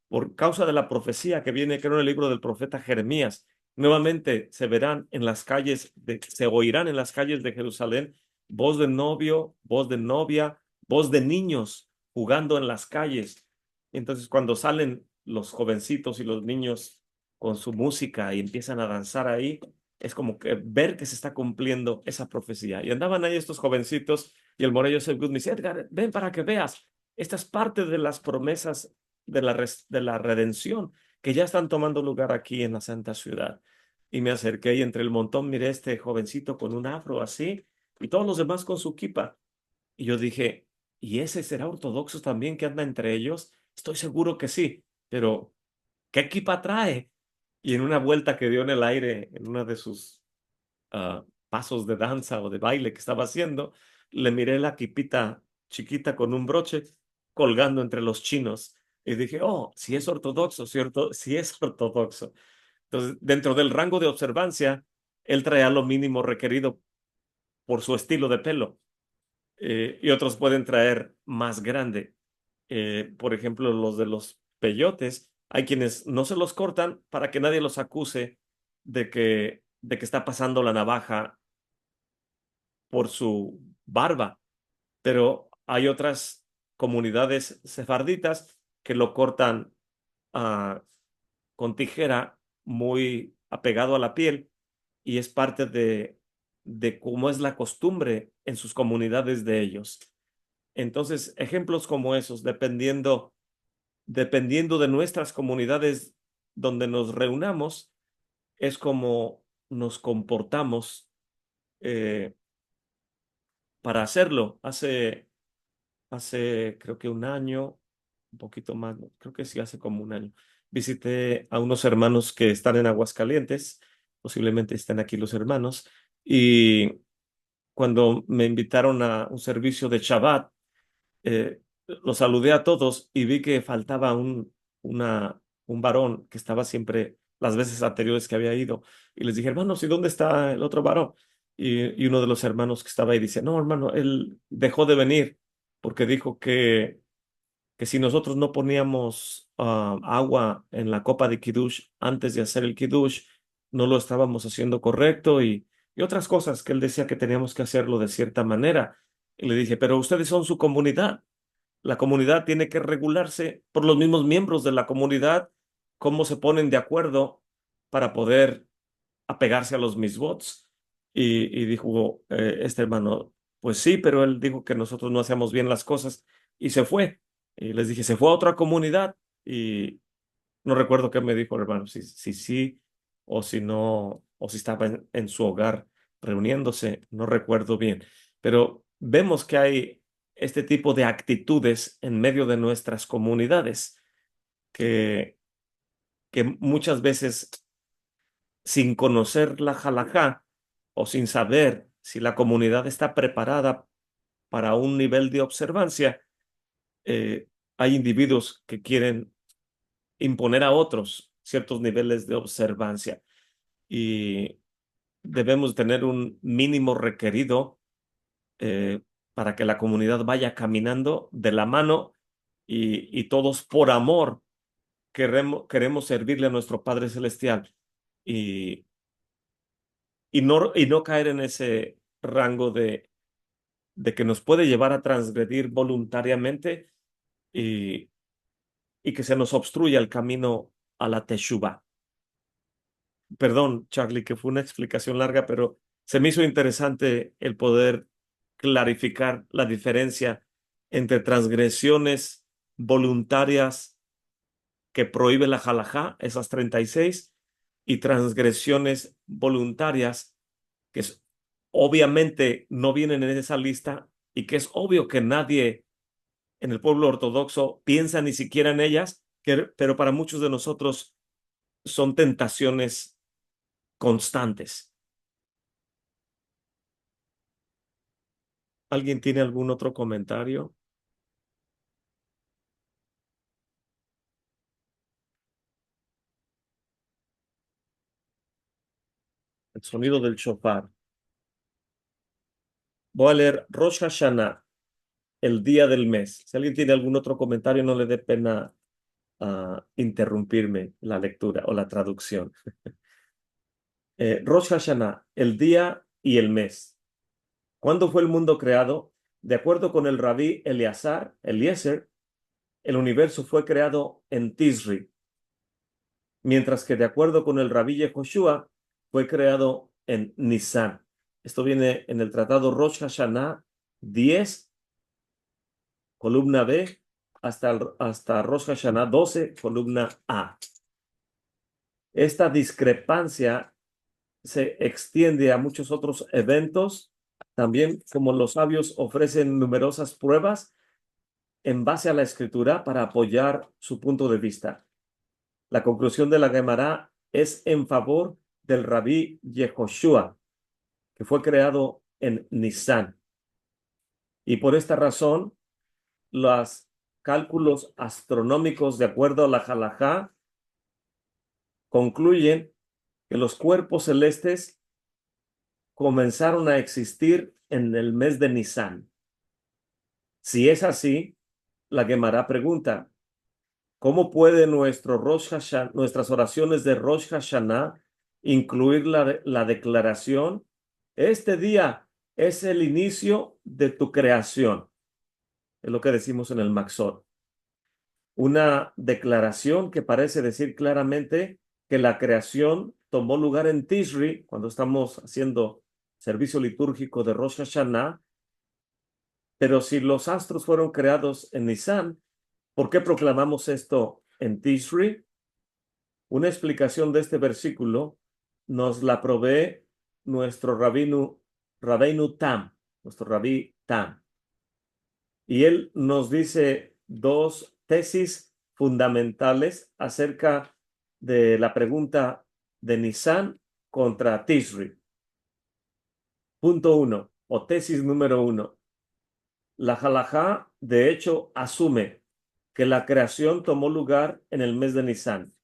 por causa de la profecía que viene, creo, en el libro del profeta Jeremías. Nuevamente se verán en las calles, se oirán en las calles de Jerusalén voz de novio, voz de novia, voz de niños jugando en las calles. Entonces, cuando salen los jovencitos y los niños con su música y empiezan a danzar ahí, es como que ver que se está cumpliendo esa profecía. Y andaban ahí estos jovencitos y el Morello Sebgut me dice, Edgar, ven para que veas. Esta es parte de las promesas de la redención que ya están tomando lugar aquí en la Santa Ciudad. Y me acerqué y entre el montón miré a este jovencito con un afro así y todos los demás con su kipa. Y yo dije, ¿y ese será ortodoxo también que anda entre ellos? Estoy seguro que sí, pero ¿qué kipa trae? Y en una vuelta que dio en el aire, en uno de sus pasos de danza o de baile que estaba haciendo, le miré la kipita chiquita con un broche colgando entre los chinos. Y dije, oh, si es ortodoxo, cierto, si es ortodoxo. Entonces, dentro del rango de observancia, él traía lo mínimo requerido por su estilo de pelo y otros pueden traer más grande. Por ejemplo, los de los peyotes, hay quienes no se los cortan para que nadie los acuse de que está pasando la navaja por su barba, pero hay otras comunidades sefarditas que lo cortan ah, con tijera muy apegado a la piel y es parte de cómo es la costumbre en sus comunidades de ellos. Entonces, ejemplos como esos, dependiendo de nuestras comunidades donde nos reunamos, es como nos comportamos eh, para hacerlo. Hace creo que un año, un poquito más, ¿no? Creo que sí, hace como un año, visité a unos hermanos que están en Aguascalientes, posiblemente estén aquí los hermanos, y cuando me invitaron a un servicio de Shabbat, los saludé a todos y vi que faltaba un varón que estaba siempre las veces anteriores que había ido. Y les dije, hermanos, ¿y dónde está el otro varón? Y uno de los hermanos que estaba ahí dice, no, hermano, él dejó de venir porque dijo que si nosotros no poníamos agua en la copa de Kiddush antes de hacer el Kiddush, no lo estábamos haciendo correcto y otras cosas que él decía que teníamos que hacerlo de cierta manera. Y le dije, pero ustedes son su comunidad. La comunidad tiene que regularse por los mismos miembros de la comunidad, cómo se ponen de acuerdo para poder apegarse a los misbots. Y dijo este hermano, pues sí, pero él dijo que nosotros no hacíamos bien las cosas y se fue. Y les dije, se fue a otra comunidad y no recuerdo qué me dijo el hermano, si sí o si no, o si estaba en su hogar reuniéndose, no recuerdo bien. Pero vemos que hay este tipo de actitudes en medio de nuestras comunidades que, que muchas veces sin conocer la halajá o sin saber si la comunidad está preparada para un nivel de observancia, eh, hay individuos que quieren imponer a otros ciertos niveles de observancia y debemos tener un mínimo requerido para que la comunidad vaya caminando de la mano y todos por amor queremos servirle a nuestro Padre Celestial y, y no caer en ese rango de que nos puede llevar a transgredir voluntariamente y, y que se nos obstruya el camino a la Teshuvah. Perdón, Charlie, que fue una explicación larga, pero se me hizo interesante el poder clarificar la diferencia entre transgresiones voluntarias que prohíbe la halajá, esas 36, y transgresiones voluntarias que obviamente no vienen en esa lista y que es obvio que nadie en el pueblo ortodoxo piensa ni siquiera en ellas, pero para muchos de nosotros son tentaciones constantes. ¿Alguien tiene algún otro comentario? El sonido del shofar. Voy a leer Rosh Hashanah, el día del mes. Si alguien tiene algún otro comentario, no le dé pena interrumpirme la lectura o la traducción. Rosh Hashanah, el día y el mes. ¿Cuándo fue el mundo creado? De acuerdo con el rabí Eliezer, el universo fue creado en Tisri, mientras que de acuerdo con el rabí Yehoshua, fue creado en Nisan. Esto viene en el tratado Rosh Hashanah 10, columna B, hasta Rosh Hashanah 12, columna A. Esta discrepancia se extiende a muchos otros eventos, también como los sabios ofrecen numerosas pruebas en base a la escritura para apoyar su punto de vista. La conclusión de la Gemara es en favor del rabí Yehoshua, que fue creado en Nisan. Y por esta razón, los cálculos astronómicos de acuerdo a la halajá concluyen que los cuerpos celestes comenzaron a existir en el mes de Nisan. Si es así, la Gemara pregunta, ¿cómo puede nuestras oraciones de Rosh Hashanah incluir la declaración? Este día es el inicio de tu creación. Es lo que decimos en el Maxor. Una declaración que parece decir claramente que la creación tomó lugar en Tishri, cuando estamos haciendo servicio litúrgico de Rosh Hashanah, pero si los astros fueron creados en Nisan, ¿por qué proclamamos esto en Tishri? Una explicación de este versículo nos la provee nuestro Rabbeinu Tam, nuestro rabí Tam. Y él nos dice dos tesis fundamentales acerca de la pregunta de Nisan contra Tishri. Punto uno, o tesis número uno. La halajá, de hecho, asume que la creación tomó lugar en el mes de Nisan.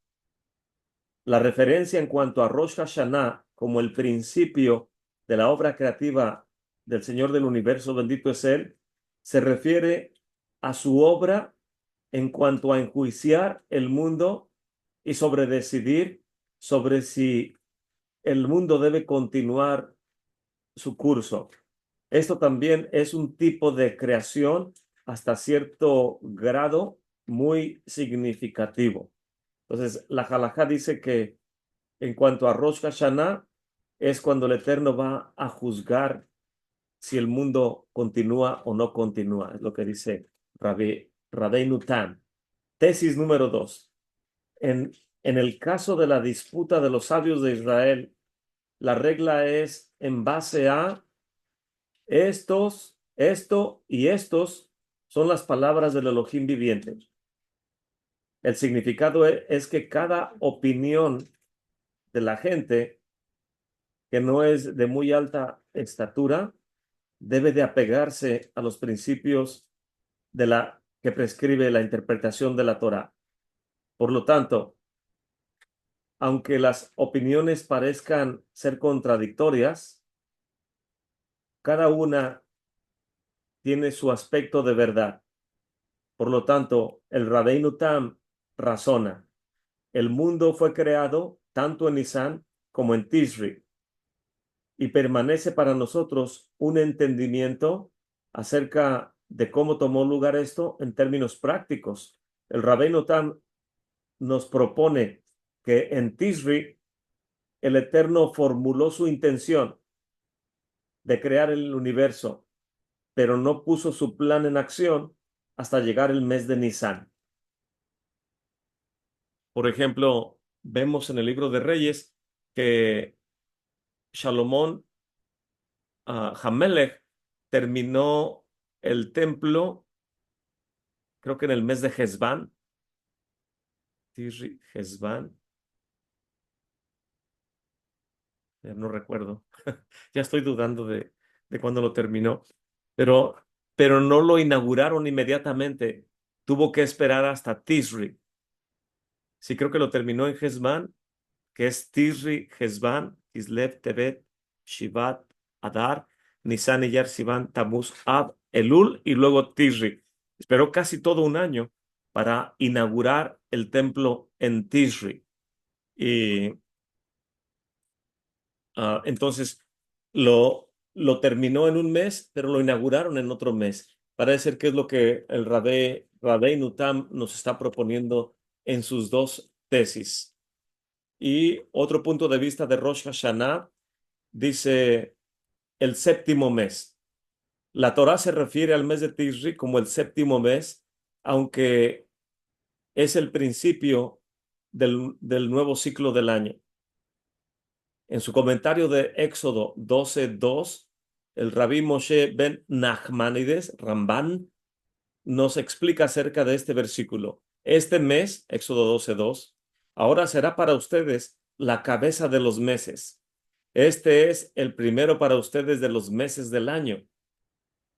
La referencia en cuanto a Rosh Hashanah como el principio de la obra creativa del Señor del Universo, bendito es Él, se refiere a su obra en cuanto a enjuiciar el mundo y sobre decidir sobre si el mundo debe continuar su curso. Esto también es un tipo de creación hasta cierto grado muy significativo. Entonces, la halajá dice que en cuanto a Rosh Hashanah, es cuando el Eterno va a juzgar si el mundo continúa o no continúa. Es lo que dice Rabbeinu Tam. Tesis número dos. En, en el caso de la disputa de los sabios de Israel, la regla es en base a esto y estos son las palabras del Elohim viviente. El significado es que cada opinión de la gente que no es de muy alta estatura debe de apegarse a los principios que prescribe la interpretación de la Torá. Por lo tanto, aunque las opiniones parezcan ser contradictorias, cada una tiene su aspecto de verdad. Por lo tanto, el Rabbeinu Tam razona. El mundo fue creado tanto en Nisan como en Tishri y permanece para nosotros un entendimiento acerca de cómo tomó lugar esto en términos prácticos. El Rabbeinu Tam nos propone que en Tishri el Eterno formuló su intención de crear el universo, pero no puso su plan en acción hasta llegar el mes de Nisan. Por ejemplo, vemos en el libro de Reyes que Salomón Hamelech terminó el templo, creo que en el mes de Hesbán, Tishri, Hesbán, ya no recuerdo, ya estoy dudando de cuándo lo terminó, pero, pero no lo inauguraron inmediatamente. Tuvo que esperar hasta Tisri. Sí, creo que lo terminó en Hesban, que es Tisri, Hesban, Kislev, Tebet, Shivat, Adar, Nisan, Iyar, Sivan, Tamuz, Ab, Elul y luego Tisri. Esperó casi todo un año para inaugurar el templo en Tisri. Y entonces lo terminó en un mes, pero lo inauguraron en otro mes. Parece ser que es lo que el Rabbi Nutam nos está proponiendo en sus dos tesis. Y otro punto de vista de Rosh Hashanah dice el séptimo mes. La Torá se refiere al mes de Tisri como el séptimo mes, aunque es el principio del nuevo ciclo del año. En su comentario de Éxodo 12:2, el rabí Moshe ben Nachmanides, Ramban, nos explica acerca de este versículo. Este mes, Éxodo 12:2, ahora será para ustedes la cabeza de los meses. Este es el primero para ustedes de los meses del año.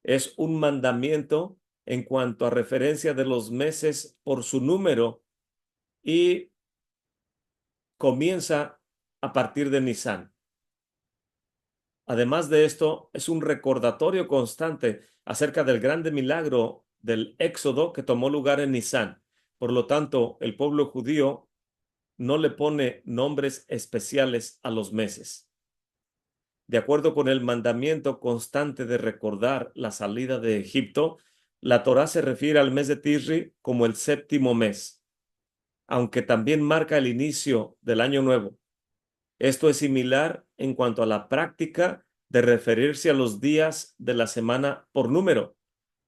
Es un mandamiento en cuanto a referencia de los meses por su número y comienza a partir de Nisan. Además de esto, es un recordatorio constante acerca del grande milagro del Éxodo que tomó lugar en Nisán. Por lo tanto, el pueblo judío no le pone nombres especiales a los meses. De acuerdo con el mandamiento constante de recordar la salida de Egipto, la Torá se refiere al mes de Tisri como el séptimo mes, aunque también marca el inicio del año nuevo. Esto es similar en cuanto a la práctica de referirse a los días de la semana por número.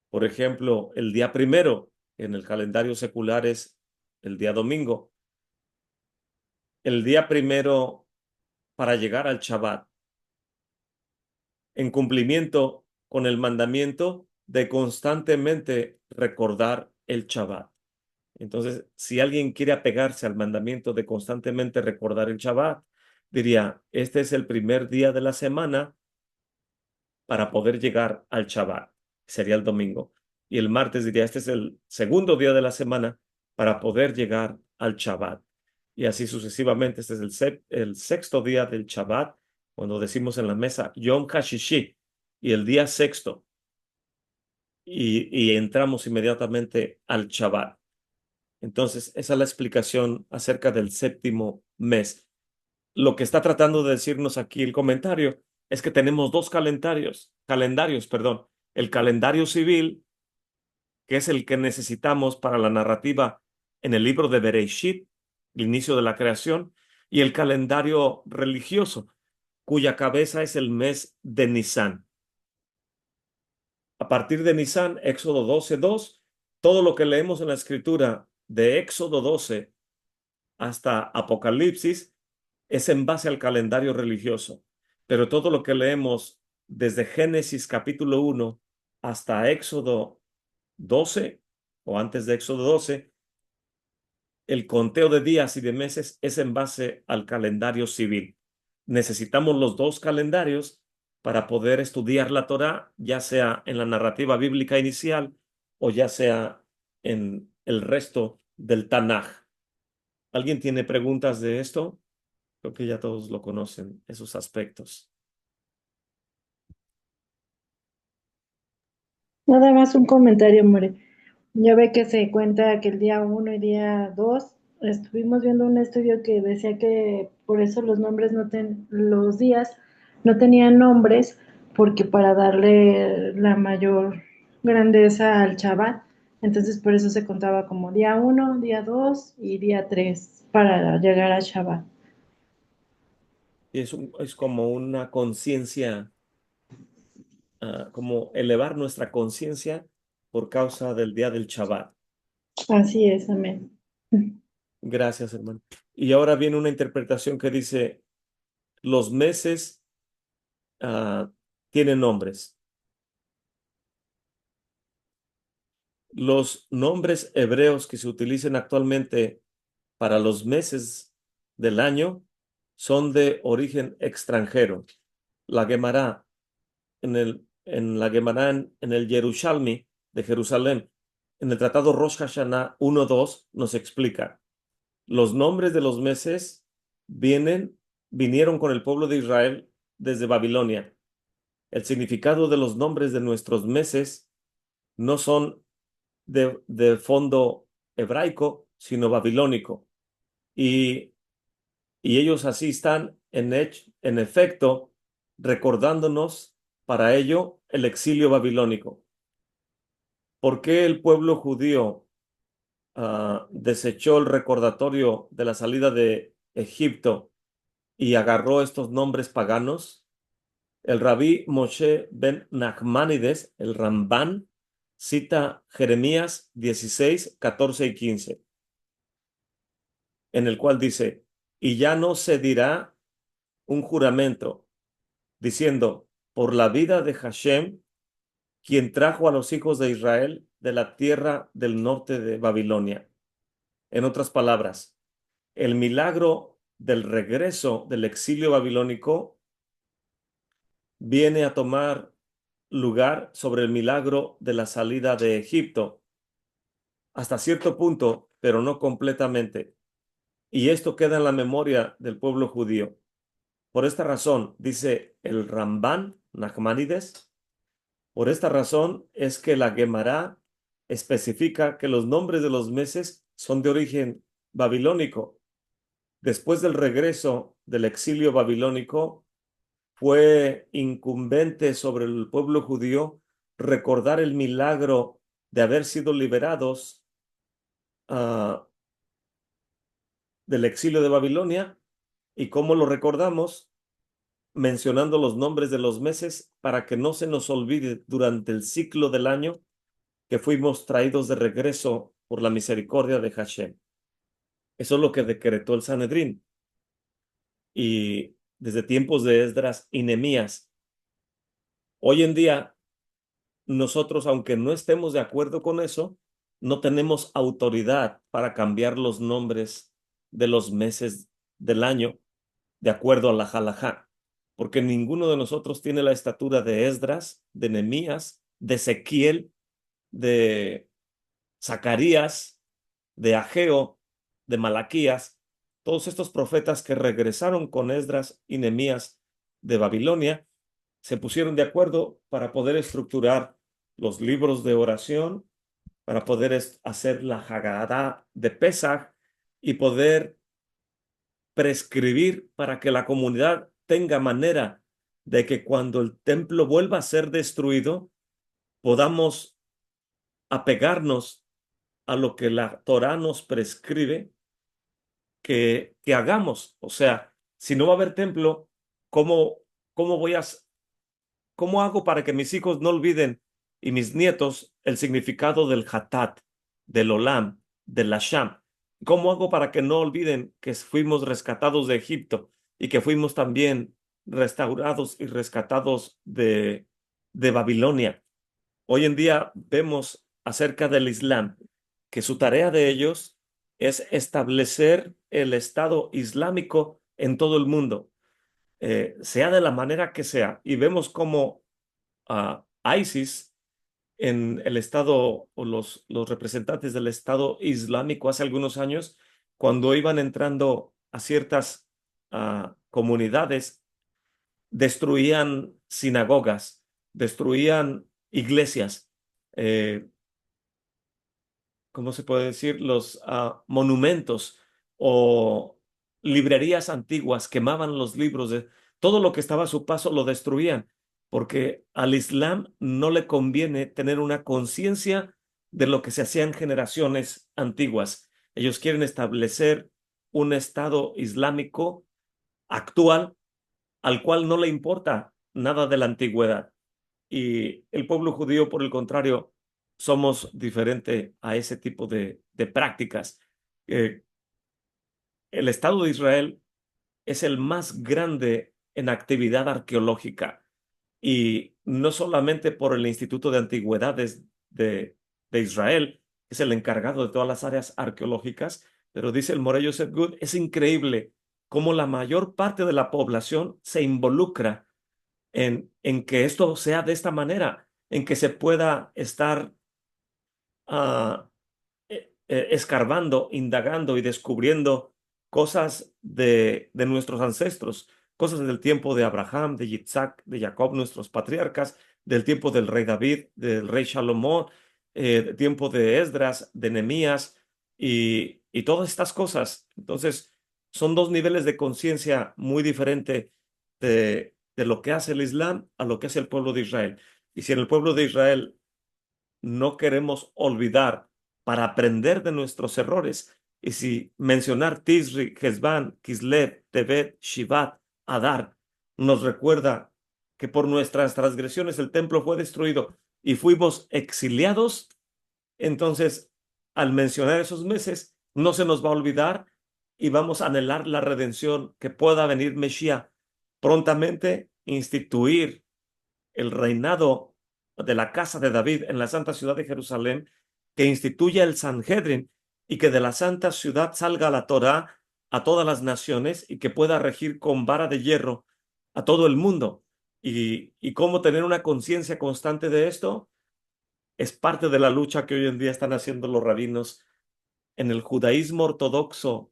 Por ejemplo, el día primero en el calendario secular es el día domingo. El día primero para llegar al Shabbat, en cumplimiento con el mandamiento de constantemente recordar el Shabbat. Entonces, si alguien quiere apegarse al mandamiento de constantemente recordar el Shabbat, diría, este es el primer día de la semana para poder llegar al Shabbat, sería el domingo. Y el martes diría, este es el segundo día de la semana para poder llegar al Shabbat. Y así sucesivamente, este es el sexto día del Shabbat, cuando decimos en la mesa Yom HaShishi, y el día sexto, y entramos inmediatamente al Shabbat. Entonces, esa es la explicación acerca del séptimo mes. Lo que está tratando de decirnos aquí el comentario es que tenemos dos calendarios, perdón. El calendario civil, que es el que necesitamos para la narrativa en el libro de Bereshit, el inicio de la creación, y el calendario religioso, cuya cabeza es el mes de Nisan. A partir de Nisan, Éxodo 12:2, todo lo que leemos en la escritura de Éxodo 12 hasta Apocalipsis es en base al calendario religioso, pero todo lo que leemos desde Génesis capítulo 1 hasta Éxodo 12 o antes de Éxodo 12, el conteo de días y de meses es en base al calendario civil. Necesitamos los dos calendarios para poder estudiar la Torá, ya sea en la narrativa bíblica inicial o ya sea en el resto del Tanaj. ¿Alguien tiene preguntas de esto? Creo que ya todos lo conocen, esos aspectos. Nada más un comentario, More. Ya ve que se cuenta que el día 1 y día 2 estuvimos viendo un estudio que decía que por eso los nombres los días no tenían nombres, porque para darle la mayor grandeza al Shabbat, entonces por eso se contaba como día 1, día 2 y día 3 para llegar al Shabbat. Y es como una conciencia, como elevar nuestra conciencia por causa del día del Shabbat. Así es, amén. Gracias, hermano. Y ahora viene una interpretación que dice, los meses tienen nombres. Los nombres hebreos que se utilizan actualmente para los meses del año son de origen extranjero. La Gemara en la Gemara en el Yerushalmi de Jerusalén, en el tratado Rosh Hashanah 1:2, nos explica, los nombres de los meses vinieron con el pueblo de Israel desde Babilonia. El significado de los nombres de nuestros meses no son de fondo hebraico, sino babilónico. Y ellos así están en efecto recordándonos para ello el exilio babilónico. ¿Por qué el pueblo judío desechó el recordatorio de la salida de Egipto y agarró estos nombres paganos? El rabí Moshe ben Nachmanides, el Rambán, cita Jeremías 16, 14 y 15, en el cual dice, y ya no se dirá un juramento, diciendo, por la vida de Hashem, quien trajo a los hijos de Israel de la tierra del norte de Babilonia. En otras palabras, el milagro del regreso del exilio babilónico viene a tomar lugar sobre el milagro de la salida de Egipto, hasta cierto punto, pero no completamente. Y esto queda en la memoria del pueblo judío. Por esta razón, dice el Rambán Nachmanides, por esta razón es que la Gemara especifica que los nombres de los meses son de origen babilónico. Después del regreso del exilio babilónico, fue incumbente sobre el pueblo judío recordar el milagro de haber sido liberados del exilio de Babilonia. ¿Y cómo lo recordamos? Mencionando los nombres de los meses para que no se nos olvide durante el ciclo del año que fuimos traídos de regreso por la misericordia de Hashem. Eso es lo que decretó el Sanedrín. Y desde tiempos de Esdras y Nehemías, hoy en día nosotros, aunque no estemos de acuerdo con eso, no tenemos autoridad para cambiar los nombres de los meses del año de acuerdo a la halajá, porque ninguno de nosotros tiene la estatura de Esdras, de Nehemías, de Ezequiel, de Zacarías, de Ageo, de Malaquías, todos estos profetas que regresaron con Esdras y Nehemías de Babilonia, se pusieron de acuerdo para poder estructurar los libros de oración, para poder hacer la Haggadah de Pesach y poder prescribir para que la comunidad tenga manera de que cuando el templo vuelva a ser destruido, podamos apegarnos a lo que la Torá nos prescribe que hagamos. O sea, si no va a haber templo, ¿cómo voy a ¿cómo hago para que mis hijos no olviden y mis nietos el significado del Hatat, del Olam, del Hasham? ¿Cómo hago para que no olviden que fuimos rescatados de Egipto y que fuimos también restaurados y rescatados de Babilonia? Hoy en día vemos acerca del Islam que su tarea de ellos es establecer el Estado Islámico en todo el mundo, sea de la manera que sea. Y vemos cómo ISIS en el Estado o los representantes del Estado Islámico hace algunos años, cuando iban entrando a ciertas comunidades, destruían sinagogas, destruían iglesias, ¿cómo se puede decir? Los monumentos o librerías antiguas, quemaban los libros, todo lo que estaba a su paso lo destruían, porque al Islam no le conviene tener una conciencia de lo que se hacía en generaciones antiguas. Ellos quieren establecer un Estado islámico actual al cual no le importa nada de la antigüedad. Y el pueblo judío, por el contrario, somos diferente a ese tipo de prácticas. Eh, el Estado de Israel es el más grande en actividad arqueológica y no solamente por el Instituto de Antigüedades de Israel, que es el encargado de todas las áreas arqueológicas, pero dice el Moreh Yosef Good, es increíble cómo la mayor parte de la población se involucra en que esto sea de esta manera, en que se pueda estar ah, escarbando, indagando y descubriendo cosas de nuestros ancestros, cosas del tiempo de Abraham, de Isaac, de Jacob, nuestros patriarcas, del tiempo del rey David, del rey Salomón, del tiempo de Esdras, de Nehemías y todas estas cosas. Entonces, son dos niveles de conciencia muy diferentes de lo que hace el Islam a lo que hace el pueblo de Israel. Y si en el pueblo de Israel no queremos olvidar para aprender de nuestros errores. Y si mencionar Tisri, Hesban, Kislev, Tebet, Shivat, Adar nos recuerda que por nuestras transgresiones el templo fue destruido y fuimos exiliados, entonces al mencionar esos meses no se nos va a olvidar y vamos a anhelar la redención, que pueda venir Mesías prontamente, instituir el reinado de la casa de David en la santa ciudad de Jerusalén, que instituya el Sanhedrin y que de la santa ciudad salga la Torá a todas las naciones y que pueda regir con vara de hierro a todo el mundo. Y cómo tener una conciencia constante de esto es parte de la lucha que hoy en día están haciendo los rabinos en el judaísmo ortodoxo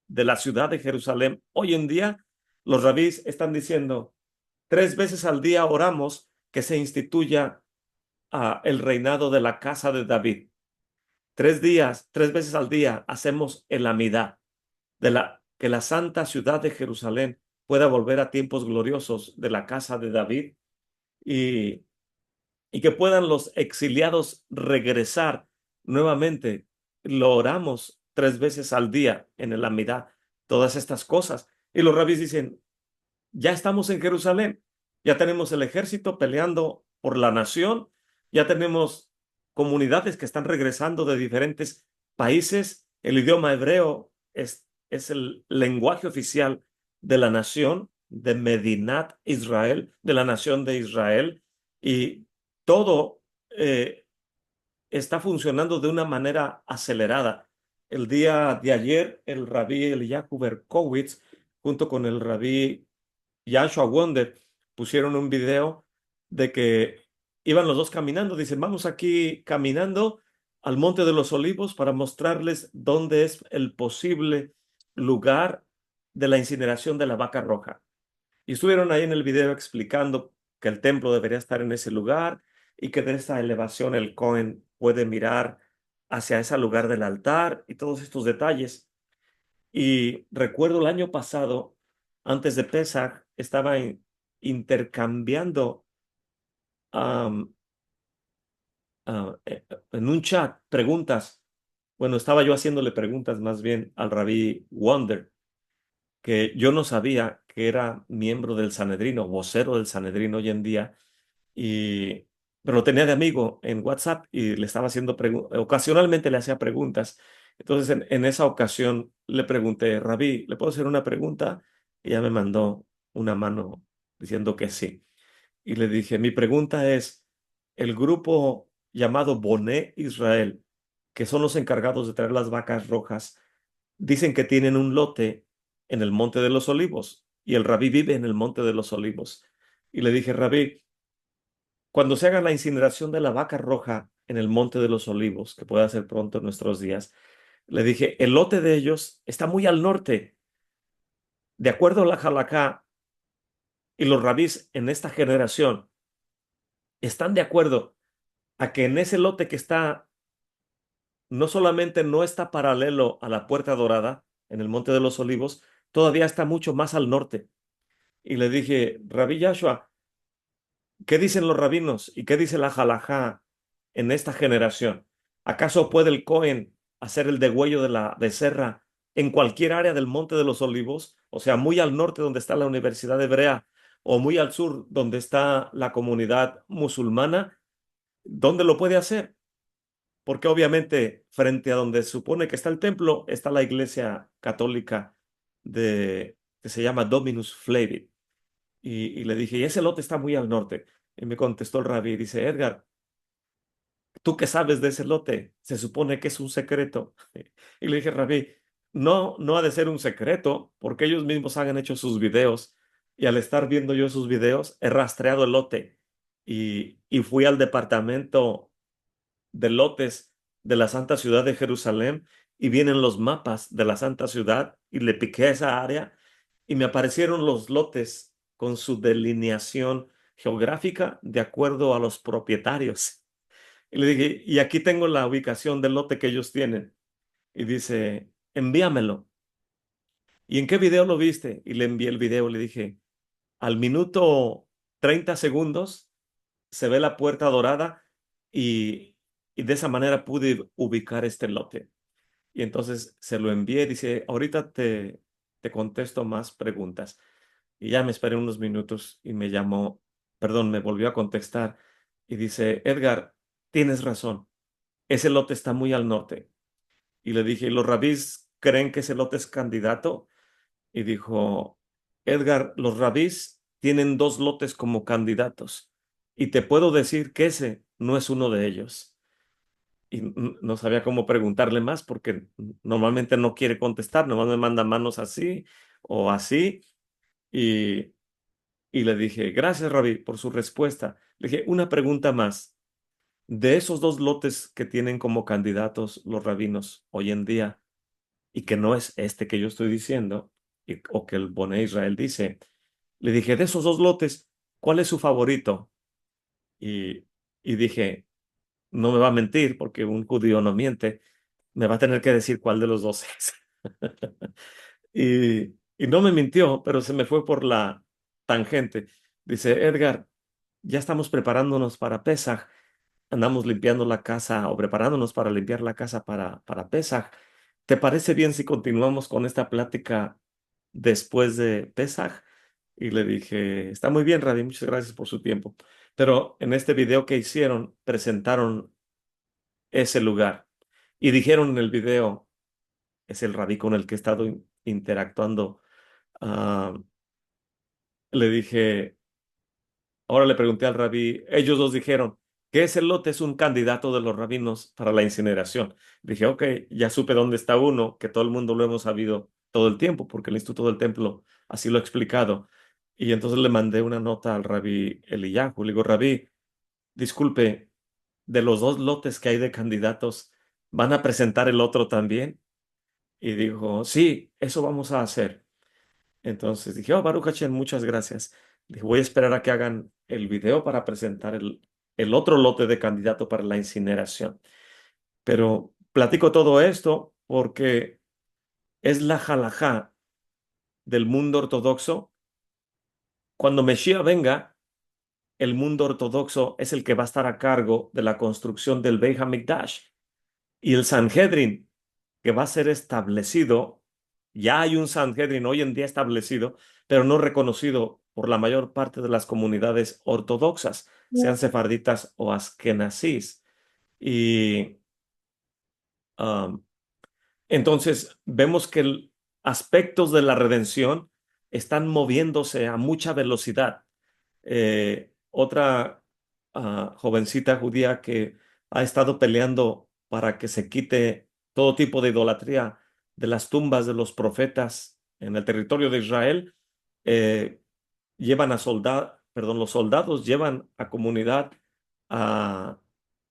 de la ciudad de Jerusalén. Hoy en día los rabís están diciendo: 3 veces al día oramos que se instituya el reinado de la casa de David. 3 días, 3 veces al día hacemos el amidad que la santa ciudad de Jerusalén pueda volver a tiempos gloriosos de la casa de David y, y que puedan los exiliados regresar nuevamente. Lo oramos 3 veces al día en el amidad, todas estas cosas. Y los rabís dicen: ya estamos en Jerusalén, ya tenemos el ejército peleando por la nación, ya tenemos comunidades que están regresando de diferentes países, el idioma hebreo es el lenguaje oficial de la nación, de Medinat Israel, de la nación de Israel, y todo está funcionando de una manera acelerada. El día de ayer, el rabí Eliyahu Berkowitz, junto con el rabí Yashua Wonder, pusieron un video de que iban los dos caminando. Dicen: vamos aquí caminando al Monte de los Olivos para mostrarles dónde es el posible lugar de la incineración de la vaca roja. Y estuvieron ahí en el video explicando que el templo debería estar en ese lugar y que de esa elevación el Cohen puede mirar hacia ese lugar del altar y todos estos detalles. Y recuerdo el año pasado, antes de Pesach, estaba intercambiando am, en un chat preguntas. Bueno, estaba yo haciéndole preguntas más bien al rabí Wonder, que yo no sabía que era miembro del Sanedrino, vocero del Sanedrino hoy en día, y, pero lo tenía de amigo en WhatsApp y le estaba haciendo preguntas, ocasionalmente le hacía preguntas. Entonces en esa ocasión le pregunté: Rabí, ¿le puedo hacer una pregunta? Y ella me mandó una mano diciendo que sí. Y le dije: mi pregunta es, el grupo llamado Boné Israel, que son los encargados de traer las vacas rojas, dicen que tienen un lote en el Monte de los Olivos y el rabí vive en el Monte de los Olivos. Y le dije: Rabí, cuando se haga la incineración de la vaca roja en el Monte de los Olivos, que puede ser pronto en nuestros días, le dije: el lote de ellos está muy al norte. De acuerdo a la halajá y los rabís en esta generación están de acuerdo a que en ese lote que está, no solamente no está paralelo a la Puerta Dorada en el Monte de los Olivos, todavía está mucho más al norte. Y le dije: Rabí Yashua, ¿qué dicen los rabinos y qué dice la halajá en esta generación? ¿Acaso puede el Cohen hacer el degüello de la becerra en cualquier área del Monte de los Olivos? O sea, muy al norte donde está la Universidad Hebrea o muy al sur donde está la comunidad musulmana. ¿Dónde lo puede hacer? Porque obviamente frente a donde se supone que está el templo está la iglesia católica que se llama Dominus Flevit. Y le dije: y ese lote está muy al norte. Y me contestó el rabí, dice: Edgar, ¿tú qué sabes de ese lote? Se supone que es un secreto. Y le dije: Rabí, no, no ha de ser un secreto, porque ellos mismos han hecho sus videos Y al estar viendo yo sus videos, he rastreado el lote y fui al departamento de lotes de la Santa Ciudad de Jerusalén y vienen los mapas de la Santa Ciudad y le piqué a esa área y me aparecieron los lotes con su delineación geográfica de acuerdo a los propietarios. Y le dije, y aquí tengo la ubicación del lote que ellos tienen. Y dice, envíamelo. ¿Y en qué video lo viste? Y le envié el video. Le dije, al minuto 30 segundos se ve la puerta dorada y, y de esa manera pude ubicar este lote. Y entonces se lo envié. Dice, ahorita te contesto más preguntas. Y ya me esperé unos minutos y me llamó, perdón, me volvió a contestar y dice, Edgar, tienes razón, ese lote está muy al norte. Y le dije, ¿los rabís creen que ese lote es candidato? Y dijo, Edgar, los rabís tienen dos lotes como candidatos y te puedo decir que ese no es uno de ellos. Y no sabía cómo preguntarle más porque normalmente no quiere contestar, nomás me manda manos así o así. Y, y le dije, gracias, Rabí, por su respuesta. Le dije, una pregunta más. De esos dos lotes que tienen como candidatos los rabinos hoy en día, y que no es este que yo estoy diciendo, o que el Boné Israel dice, le dije, de esos dos lotes, ¿cuál es su favorito? Y, y dije, no me va a mentir, porque un judío no miente, me va a tener que decir cuál de los dos es. Y no me mintió, pero se me fue por la tangente. Dice, Edgar, ya estamos preparándonos para Pesaj, andamos limpiando la casa o preparándonos para limpiar la casa para Pesaj. ¿Te parece bien si continuamos con esta plática después de Pesaj? Y le dije, está muy bien, Rabbi, muchas gracias por su tiempo. Pero en este video que hicieron, presentaron ese lugar y dijeron en el video, es el rabí con el que he estado interactuando. ah, Le dije, ahora le pregunté al rabí, ellos dos dijeron que ese lote es un candidato de los rabinos para la incineración. Dije, ok, ya supe dónde está uno, que todo el mundo lo hemos sabido todo el tiempo, porque el Instituto del Templo así lo ha explicado. Y entonces le mandé una nota al rabí Eliyahu. Le digo, rabí, disculpe, de los dos lotes que hay de candidatos, ¿van a presentar el otro también? Y dijo, sí, eso vamos a hacer. Entonces dije, oh, Baruch Hashem, muchas gracias. Dije, voy a esperar a que hagan el video para presentar el otro lote de candidato para la incineración. Pero platico todo esto porque es la halajá del mundo ortodoxo. Cuando Mesías venga, el mundo ortodoxo es el que va a estar a cargo de la construcción del Beit HaMikdash. Y el Sanhedrin, que va a ser establecido, ya hay un Sanhedrin hoy en día establecido, pero no reconocido por la mayor parte de las comunidades ortodoxas, sean sefarditas o askenazís. Y um, entonces vemos que aspectos de la redención están moviéndose a mucha velocidad. Otra jovencita judía que ha estado peleando para que se quite todo tipo de idolatría de las tumbas de los profetas en el territorio de Israel, eh, llevan a soldados, perdón, los soldados llevan a comunidad a,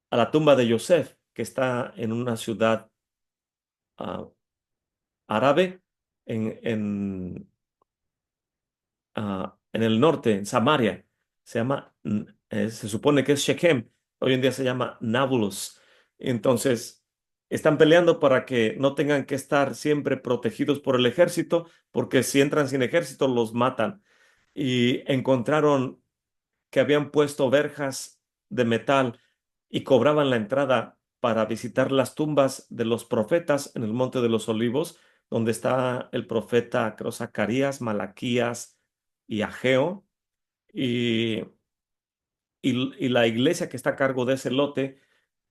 a la tumba de Yosef, que está en una ciudad ah, árabe en el norte, en Samaria. Se supone que es Shechem, hoy en día se llama Nablus. Entonces, están peleando para que no tengan que estar siempre protegidos por el ejército, porque si entran sin ejército los matan. Y encontraron que habían puesto verjas de metal y cobraban la entrada para visitar las tumbas de los profetas en el Monte de los Olivos, donde está el profeta, creo, Zacarías, Malaquías y Ageo. Y, y la iglesia que está a cargo de ese lote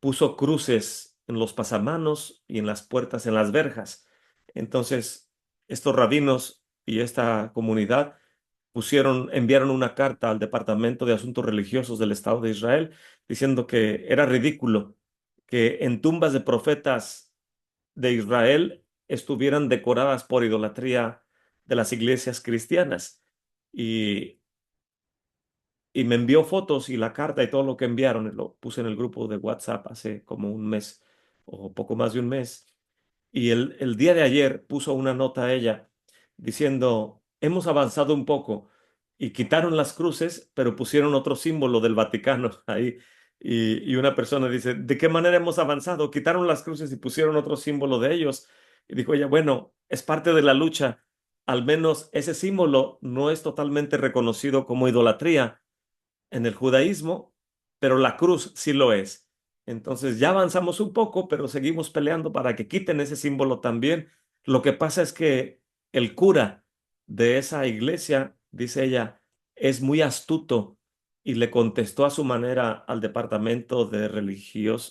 puso cruces en los pasamanos y en las puertas, en las verjas. Entonces, estos rabinos y esta comunidad enviaron una carta al Departamento de Asuntos Religiosos del Estado de Israel diciendo que era ridículo que en tumbas de profetas de Israel estuvieran decoradas por idolatría de las iglesias cristianas. y, y me envió fotos y la carta y todo lo que enviaron, lo puse en el grupo de WhatsApp hace como un mes o poco más de un mes. Y el día de ayer puso una nota a ella diciendo, hemos avanzado un poco y quitaron las cruces, pero pusieron otro símbolo del Vaticano ahí. Y una persona dice, ¿de qué manera hemos avanzado? Quitaron las cruces y pusieron otro símbolo de ellos. Y dijo ella, bueno, es parte de la lucha. Al menos ese símbolo no es totalmente reconocido como idolatría en el judaísmo, pero la cruz sí lo es. Entonces ya avanzamos un poco, pero seguimos peleando para que quiten ese símbolo también. Lo que pasa es que el cura de esa iglesia, dice ella, es muy astuto y le contestó a su manera al departamento de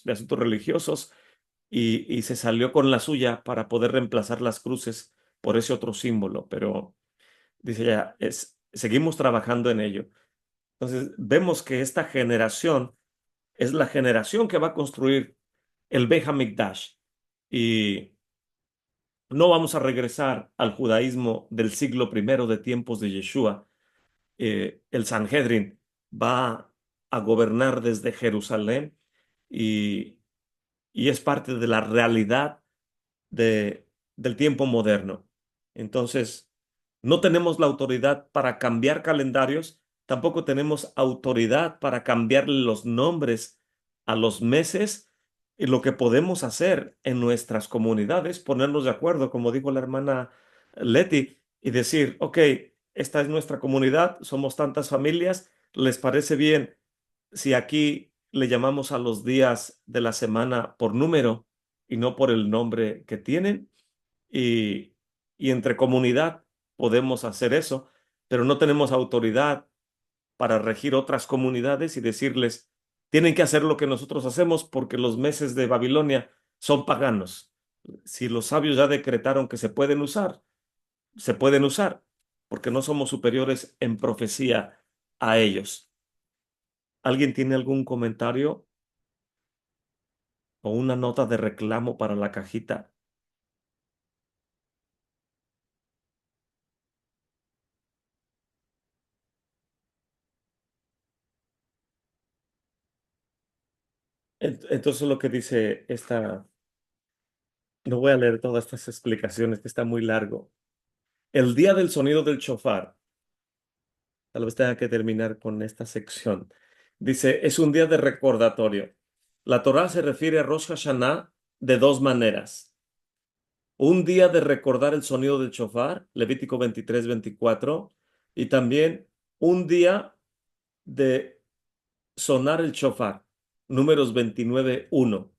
asuntos religiosos y se salió con la suya para poder reemplazar las cruces por ese otro símbolo. Pero dice ella, seguimos trabajando en ello. Entonces, vemos que esta generación es la generación que va a construir el Beit HaMikdash. Y no vamos a regresar al judaísmo del siglo primero de tiempos de Yeshua. El Sanhedrin va a gobernar desde Jerusalén y, y es parte de la realidad de, del tiempo moderno. Entonces, no tenemos la autoridad para cambiar calendarios, tampoco tenemos autoridad para cambiarle los nombres a los meses. Y lo que podemos hacer en nuestras comunidades, ponernos de acuerdo, como dijo la hermana Leti, y decir, ok, esta es nuestra comunidad, somos tantas familias, ¿les parece bien si aquí le llamamos a los días de la semana por número y no por el nombre que tienen? Y, y entre comunidad podemos hacer eso, pero no tenemos autoridad para regir otras comunidades y decirles, tienen que hacer lo que nosotros hacemos porque los meses de Babilonia son paganos. Si los sabios ya decretaron que se pueden usar, porque no somos superiores en profecía a ellos. ¿Alguien tiene algún comentario o una nota de reclamo para la cajita? Entonces lo que dice esta, no voy a leer todas estas explicaciones, que está muy largo. El día del sonido del shofar, tal vez tenga que terminar con esta sección. Dice, es un día de recordatorio. La Torá se refiere a Rosh Hashanah de dos maneras. Un día de recordar el sonido del shofar, Levítico 23-24, y también un día de sonar el shofar, Números 29-1.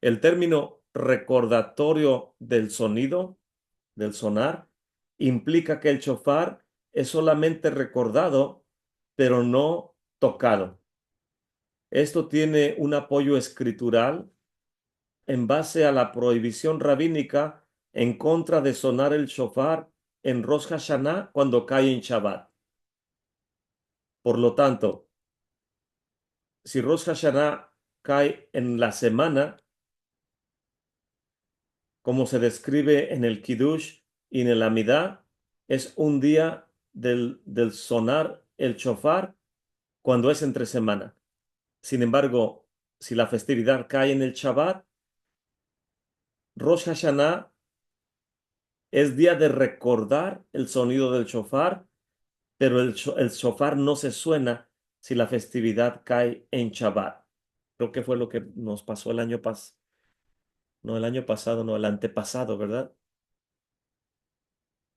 El término recordatorio del sonido, del sonar, implica que el shofar es solamente recordado, pero no tocado. Esto tiene un apoyo escritural en base a la prohibición rabínica en contra de sonar el shofar en Rosh Hashanah cuando cae en Shabbat. Por lo tanto, si Rosh Hashanah cae en la semana, como se describe en el Kiddush y en el Amidah, es un día del sonar el shofar cuando es entre semana. Sin embargo, si la festividad cae en el Shabbat, Rosh Hashanah es día de recordar el sonido del shofar, pero el shofar no se suena si la festividad cae en Shabbat. Creo que fue lo que nos pasó el año pasado. No, el año pasado, no, el antepasado, ¿verdad?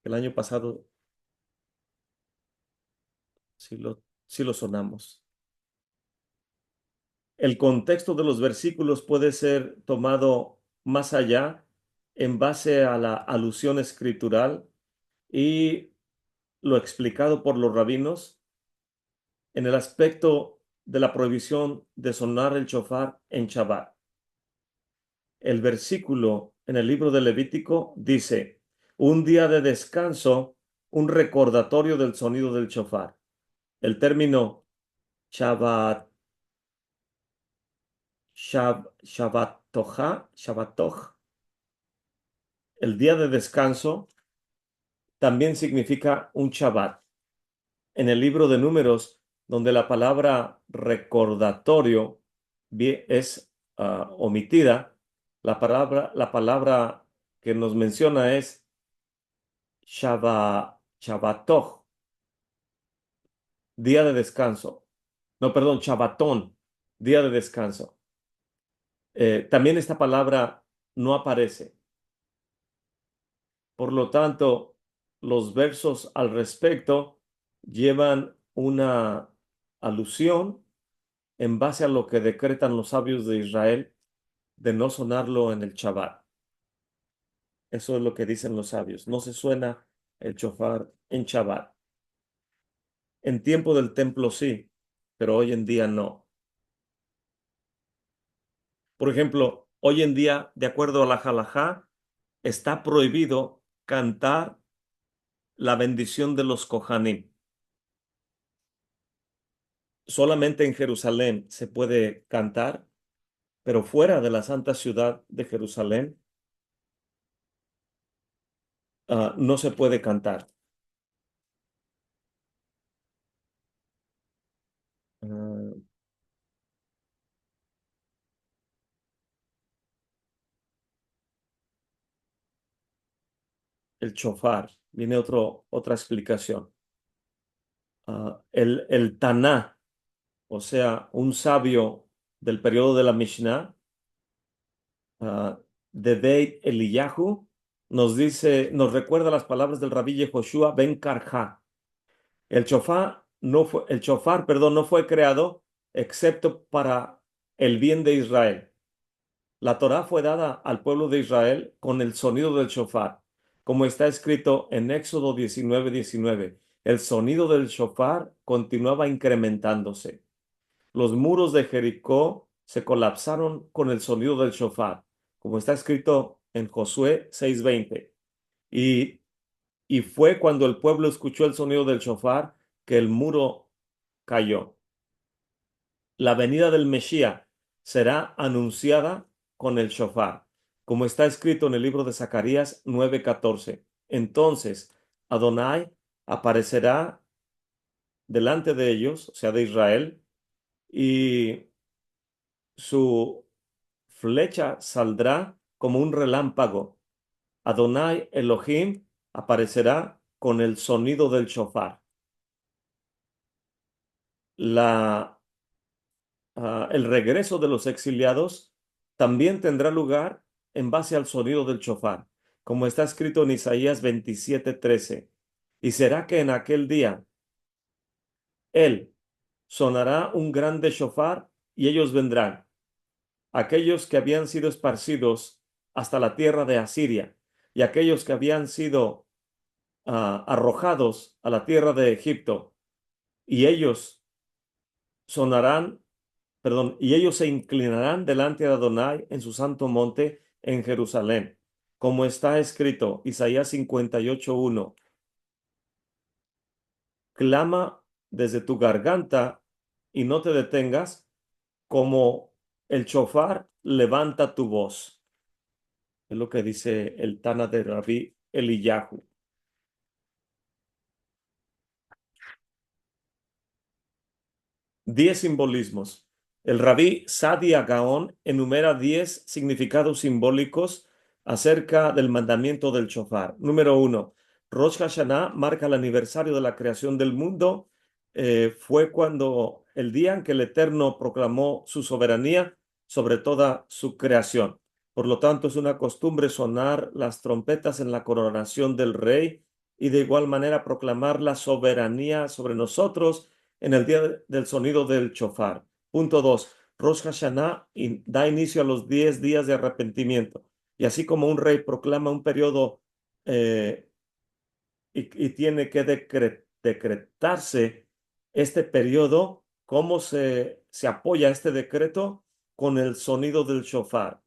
El año pasado sí lo sonamos. El contexto de los versículos puede ser tomado más allá en base a la alusión escritural y lo explicado por los rabinos en el aspecto de la prohibición de sonar el shofar en Shabbat. El versículo en el libro de Levítico dice, un día de descanso, un recordatorio del sonido del shofar. El término Shabbat, Shabbatoch, el día de descanso, también significa un Shabbat. en el libro de Números, donde la palabra recordatorio es omitida, la palabra que nos menciona es Shabbatoj, día de descanso. No, perdón, Shabbatón, día de descanso. También esta palabra no aparece. Por lo tanto, los versos al respecto llevan una alusión en base a lo que decretan los sabios de Israel de no sonarlo en el Shabbat. Eso es lo que dicen los sabios. No se suena el shofar en Shabbat. En tiempo del templo sí, pero hoy en día no. Por ejemplo, hoy en día, de acuerdo a la halajá, está prohibido cantar la bendición de los Kohanim. Solamente en Jerusalén se puede cantar, pero fuera de la santa ciudad de Jerusalén, no se puede cantar. Ah, el shofar, viene otra explicación. El Taná, o sea, un sabio del periodo de la Mishnah, de Beit Eliyahu, nos recuerda las palabras del rabí Yehoshua ben Karja. El shofar, perdón, no fue creado excepto para el bien de Israel. La Torá fue dada al pueblo de Israel con el sonido del shofar, como está escrito en Éxodo 19:19. El sonido del shofar continuaba incrementándose. Los muros de Jericó se colapsaron con el sonido del shofar, como está escrito en Josué 6:20. Y, y fue cuando el pueblo escuchó el sonido del shofar que el muro cayó. La venida del Mesías será anunciada con el shofar, como está escrito en el libro de Zacarías 9:14. Entonces Adonai aparecerá delante de ellos, o sea, de Israel, y su flecha saldrá como un relámpago. Adonai Elohim aparecerá con el sonido del shofar. La el regreso de los exiliados también tendrá lugar en base al sonido del shofar, como está escrito en Isaías 27:13. Y será que en aquel día él sonará un grande shofar y ellos vendrán, aquellos que habían sido esparcidos hasta la tierra de Asiria y aquellos que habían sido arrojados a la tierra de Egipto, y ellos sonarán y ellos se inclinarán delante de Adonai en su santo monte en Jerusalén, como está escrito, Isaías 58:1. Clama desde tu garganta y no te detengas, como el shofar levanta tu voz. Es lo que dice el Tana de Rabí Eliyahu. 10 simbolismos. El rabí Sadia Gaón enumera 10 significados simbólicos acerca del mandamiento del shofar. Número 1. Rosh Hashanah marca el aniversario de la creación del mundo. Fue cuando el día en que el Eterno proclamó su soberanía sobre toda su creación. Por lo tanto, es una costumbre sonar las trompetas en la coronación del rey y de igual manera proclamar la soberanía sobre nosotros en el día del sonido del shofar. Punto 2. Rosh Hashanah da inicio a los 10 días de arrepentimiento. Y así como un rey proclama un periodo y tiene que decretarse este periodo, ¿cómo se apoya este decreto? Con el sonido del shofar.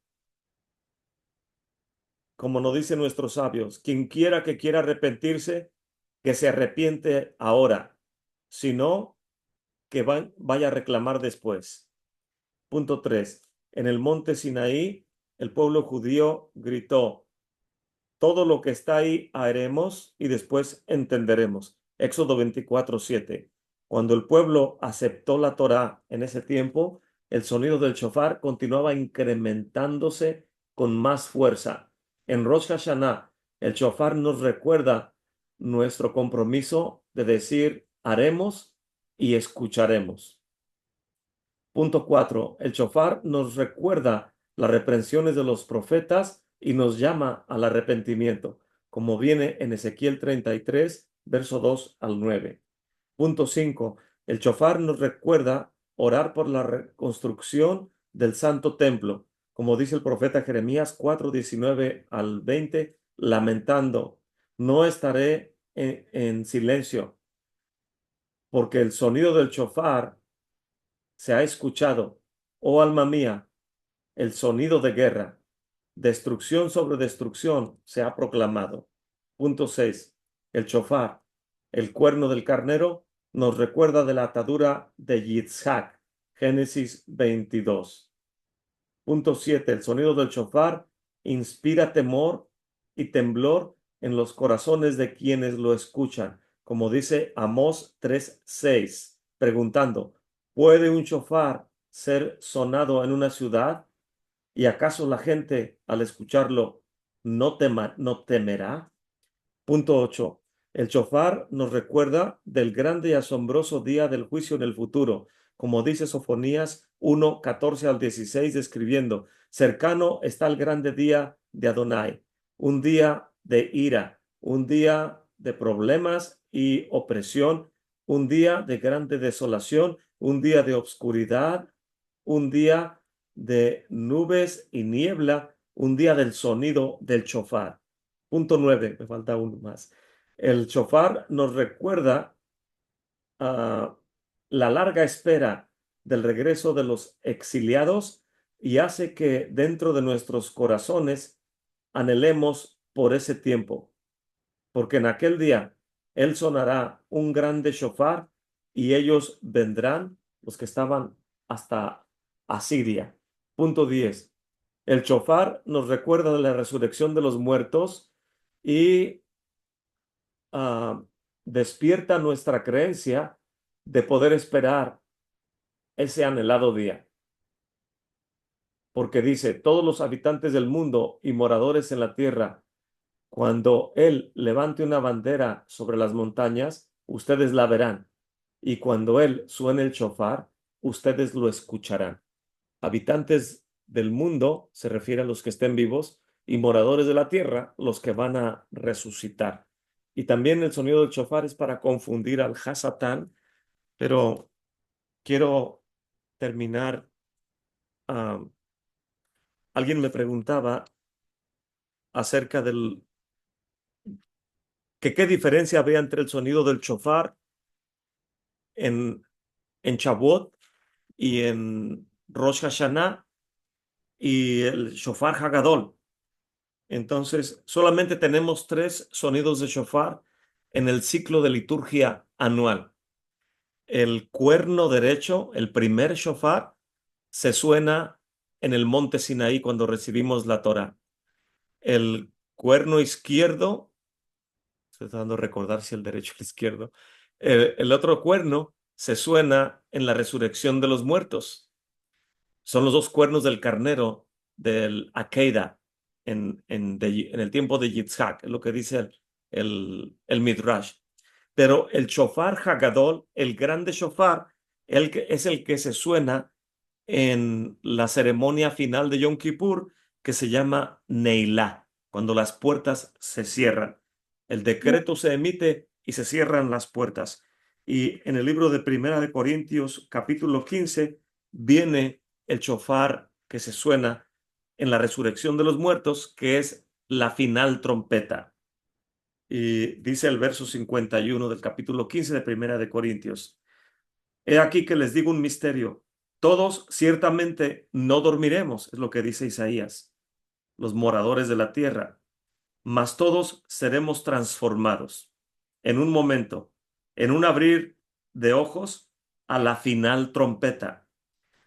Como nos dicen nuestros sabios, quien quiera que quiera arrepentirse, que se arrepiente ahora. Si no, que vaya a reclamar después. Punto 3. En el monte Sinaí, el pueblo judío gritó, todo lo que está ahí haremos y después entenderemos. Éxodo 24:7. Cuando el pueblo aceptó la Torá en ese tiempo, el sonido del shofar continuaba incrementándose con más fuerza. En Rosh Hashanah, el shofar nos recuerda nuestro compromiso de decir haremos y escucharemos. Punto 4. El shofar nos recuerda las reprensiones de los profetas y nos llama al arrepentimiento, como viene en Ezequiel 33, verso 2 al 9. Punto 5. El shofar nos recuerda orar por la reconstrucción del Santo Templo, como dice el profeta Jeremías 4, 19 al 20, lamentando, no estaré en silencio, porque el sonido del shofar se ha escuchado, oh alma mía, el sonido de guerra. Destrucción sobre destrucción se ha proclamado. Punto 6. El shofar, el cuerno del carnero, nos recuerda de la atadura de Yitzhak. Génesis 22. Punto 7. El sonido del shofar inspira temor y temblor en los corazones de quienes lo escuchan, como dice Amós 3:6, preguntando, ¿puede un shofar ser sonado en una ciudad? ¿Y acaso la gente al escucharlo no temerá? Punto 8. El shofar nos recuerda del grande y asombroso día del juicio en el futuro, como dice Sofonías 1, 14 al 16, describiendo, cercano está el grande día de Adonai, un día de ira, un día de problemas y opresión, un día de grande desolación, un día de obscuridad, un día de nubes y niebla, un día del sonido del shofar. Punto 9, me falta uno más. El shofar nos recuerda la larga espera del regreso de los exiliados y hace que dentro de nuestros corazones anhelemos por ese tiempo, porque en aquel día Él sonará un grande shofar y ellos vendrán, los que estaban hasta Asiria. Punto 10. El shofar nos recuerda de la resurrección de los muertos y ah, despierta nuestra creencia de poder esperar ese anhelado día. Porque dice, todos los habitantes del mundo y moradores en la tierra, cuando Él levante una bandera sobre las montañas, ustedes la verán. Y cuando Él suene el shofar, ustedes lo escucharán. Habitantes del mundo se refiere a los que estén vivos y moradores de la tierra, los que van a resucitar. Y también el sonido del shofar es para confundir al Hasatán, pero quiero terminar. Alguien me preguntaba acerca del que qué diferencia había entre el sonido del shofar en, en Shavuot y en Rosh Hashanah y el shofar Hagadol. Entonces, solamente tenemos 3 sonidos de shofar en el ciclo de liturgia anual. El cuerno derecho, el primer shofar, se suena en el monte Sinaí cuando recibimos la Torá. El cuerno izquierdo, estoy tratando de recordar si el derecho o el izquierdo, el otro cuerno se suena en la resurrección de los muertos. Son los 2 cuernos del carnero del Akeida en el tiempo de Yitzhak, es lo que dice el Midrash. Pero el shofar Hagadol, el grande shofar, es el que se suena en la ceremonia final de Yom Kippur, que se llama Neilá, cuando las puertas se cierran. El decreto se emite y se cierran las puertas. Y en el libro de Primera de Corintios, capítulo 15, viene el shofar que se suena en la resurrección de los muertos, que es la final trompeta. Y dice el verso 51 del capítulo 15 de Primera de Corintios. He aquí que les digo un misterio. Todos ciertamente no dormiremos, es lo que dice Isaías, los moradores de la tierra, mas todos seremos transformados en un momento, en un abrir de ojos, a la final trompeta,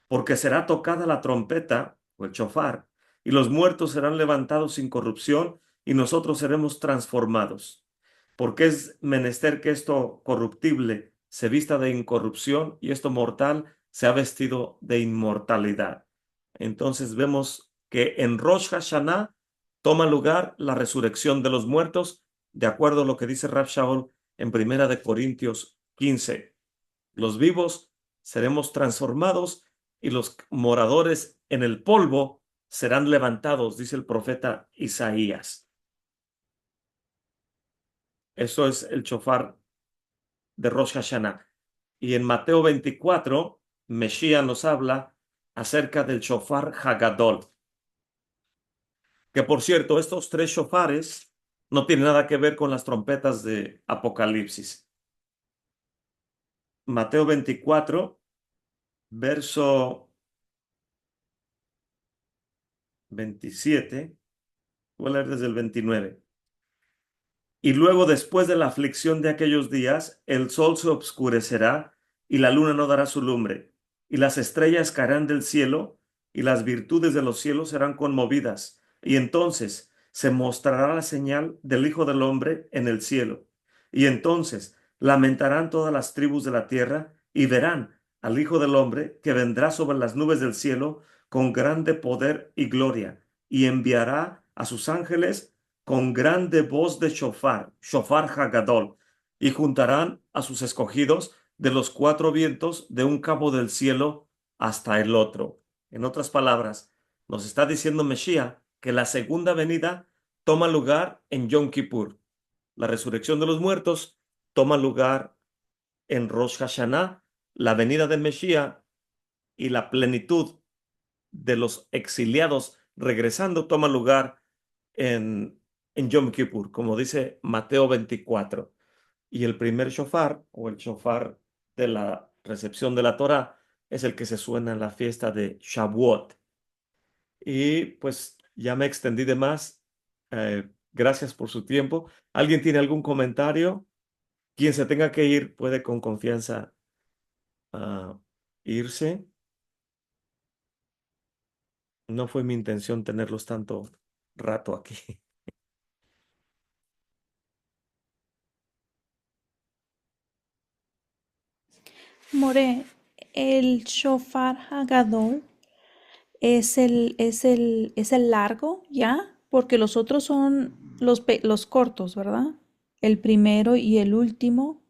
porque será tocada la trompeta o el shofar, y los muertos serán levantados sin corrupción, y nosotros seremos transformados. porque es menester que esto corruptible se vista de incorrupción y esto mortal se ha vestido de inmortalidad. Entonces vemos que en Rosh Hashanah toma lugar la resurrección de los muertos, de acuerdo a lo que dice Rab Shaul en Primera de Corintios 15. Los vivos seremos transformados y los moradores en el polvo serán levantados, dice el profeta Isaías. Eso es el shofar de Rosh Hashanah. Y en Mateo 24, Mesías nos habla acerca del shofar Hagadol. Que por cierto, estos tres shofares no tienen nada que ver con las trompetas de Apocalipsis. Mateo 24, verso 27, voy a leer desde el 29. Y luego, después de la aflicción de aquellos días, el sol se obscurecerá y la luna no dará su lumbre, y las estrellas caerán del cielo, y las virtudes de los cielos serán conmovidas. Y entonces se mostrará la señal del Hijo del Hombre en el cielo. Y entonces lamentarán todas las tribus de la tierra y verán al Hijo del Hombre que vendrá sobre las nubes del cielo con grande poder y gloria, y enviará a sus ángeles con grande voz de shofar, shofar Hagadol, y juntarán a sus escogidos de los cuatro vientos de un cabo del cielo hasta el otro. En otras palabras, nos está diciendo Mesías que la segunda venida toma lugar en Yom Kippur. La resurrección de los muertos toma lugar en Rosh Hashanah, la venida de Mesías y la plenitud de los exiliados regresando toma lugar en Yom Kippur, como dice Mateo 24. Y el primer shofar, o el shofar de la recepción de la Torá, es el que se suena en la fiesta de Shavuot. Y pues ya me extendí de más. Gracias por su tiempo. ¿Alguien tiene algún comentario? Quien se tenga que ir puede con confianza irse. No fue mi intención tenerlos tanto rato aquí. More, el shofar Hagadol es el largo, ¿ya? Porque los otros son los cortos, ¿verdad? El primero y el último.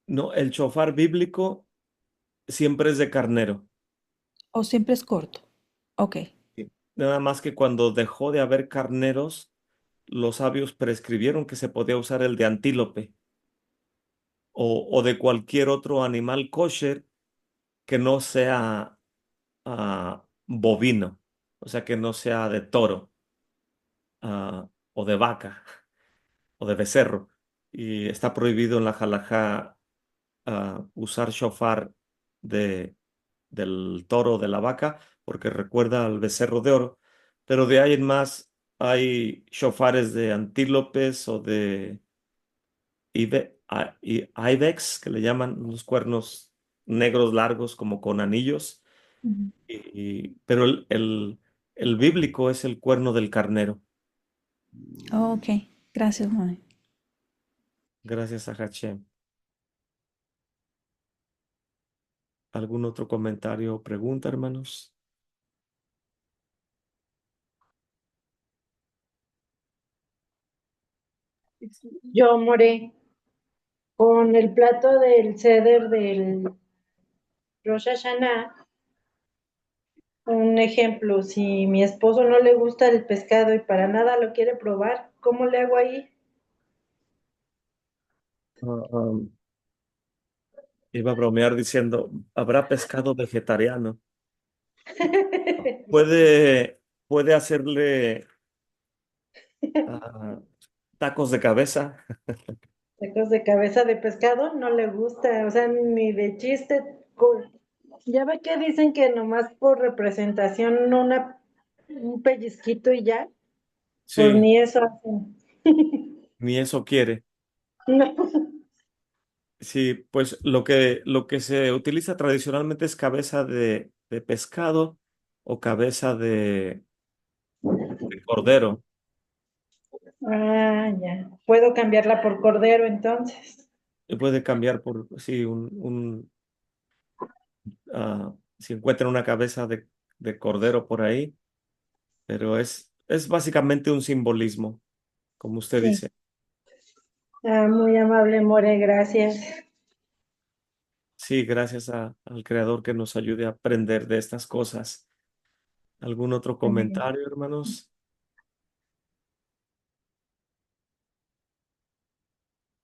No, el shofar bíblico siempre es de carnero. ¿O siempre es corto? Ok. Sí. Nada más que cuando dejó de haber carneros, los sabios prescribieron que se podía usar el de antílope o de cualquier otro animal kosher que no sea bovino, o sea, que no sea de toro o de vaca o de becerro. Y está prohibido en la halajá usar shofar de, del toro o de la vaca porque recuerda al becerro de oro. Pero de ahí en más hay shofares de antílopes o de ibex, que le llaman unos cuernos negros largos como con anillos. Ujú. Pero el bíblico es el cuerno del carnero. Ok. Gracias, More. Gracias a Hashem. ¿Algún otro comentario o pregunta, hermanos? Yo moré con el plato del ceder del Rosh Hashanah. Un ejemplo, si mi esposo no le gusta el pescado y para nada lo quiere probar, ¿cómo le hago ahí? Ah, iba a bromear diciendo, ¿habrá pescado vegetariano? Puede hacerle ah, tacos de cabeza. Tacos de cabeza de pescado no le gusta, o sea, ni de chiste. Ya ve que dicen que nomás por representación un pellizquito y ya, pues Sí, ni eso hacen. ni eso quiere. No. Sí, pues lo que se utiliza tradicionalmente es cabeza de pescado o cabeza de cordero. Ah, ya. Puedo cambiarla por cordero entonces. Y puede cambiar por, sí, si encuentran una cabeza de cordero por ahí, pero es básicamente un simbolismo, como usted Sí. dice. Ah, muy amable, More, gracias. Sí, gracias al Creador que nos ayude a aprender de estas cosas. ¿Algún otro comentario, hermanos?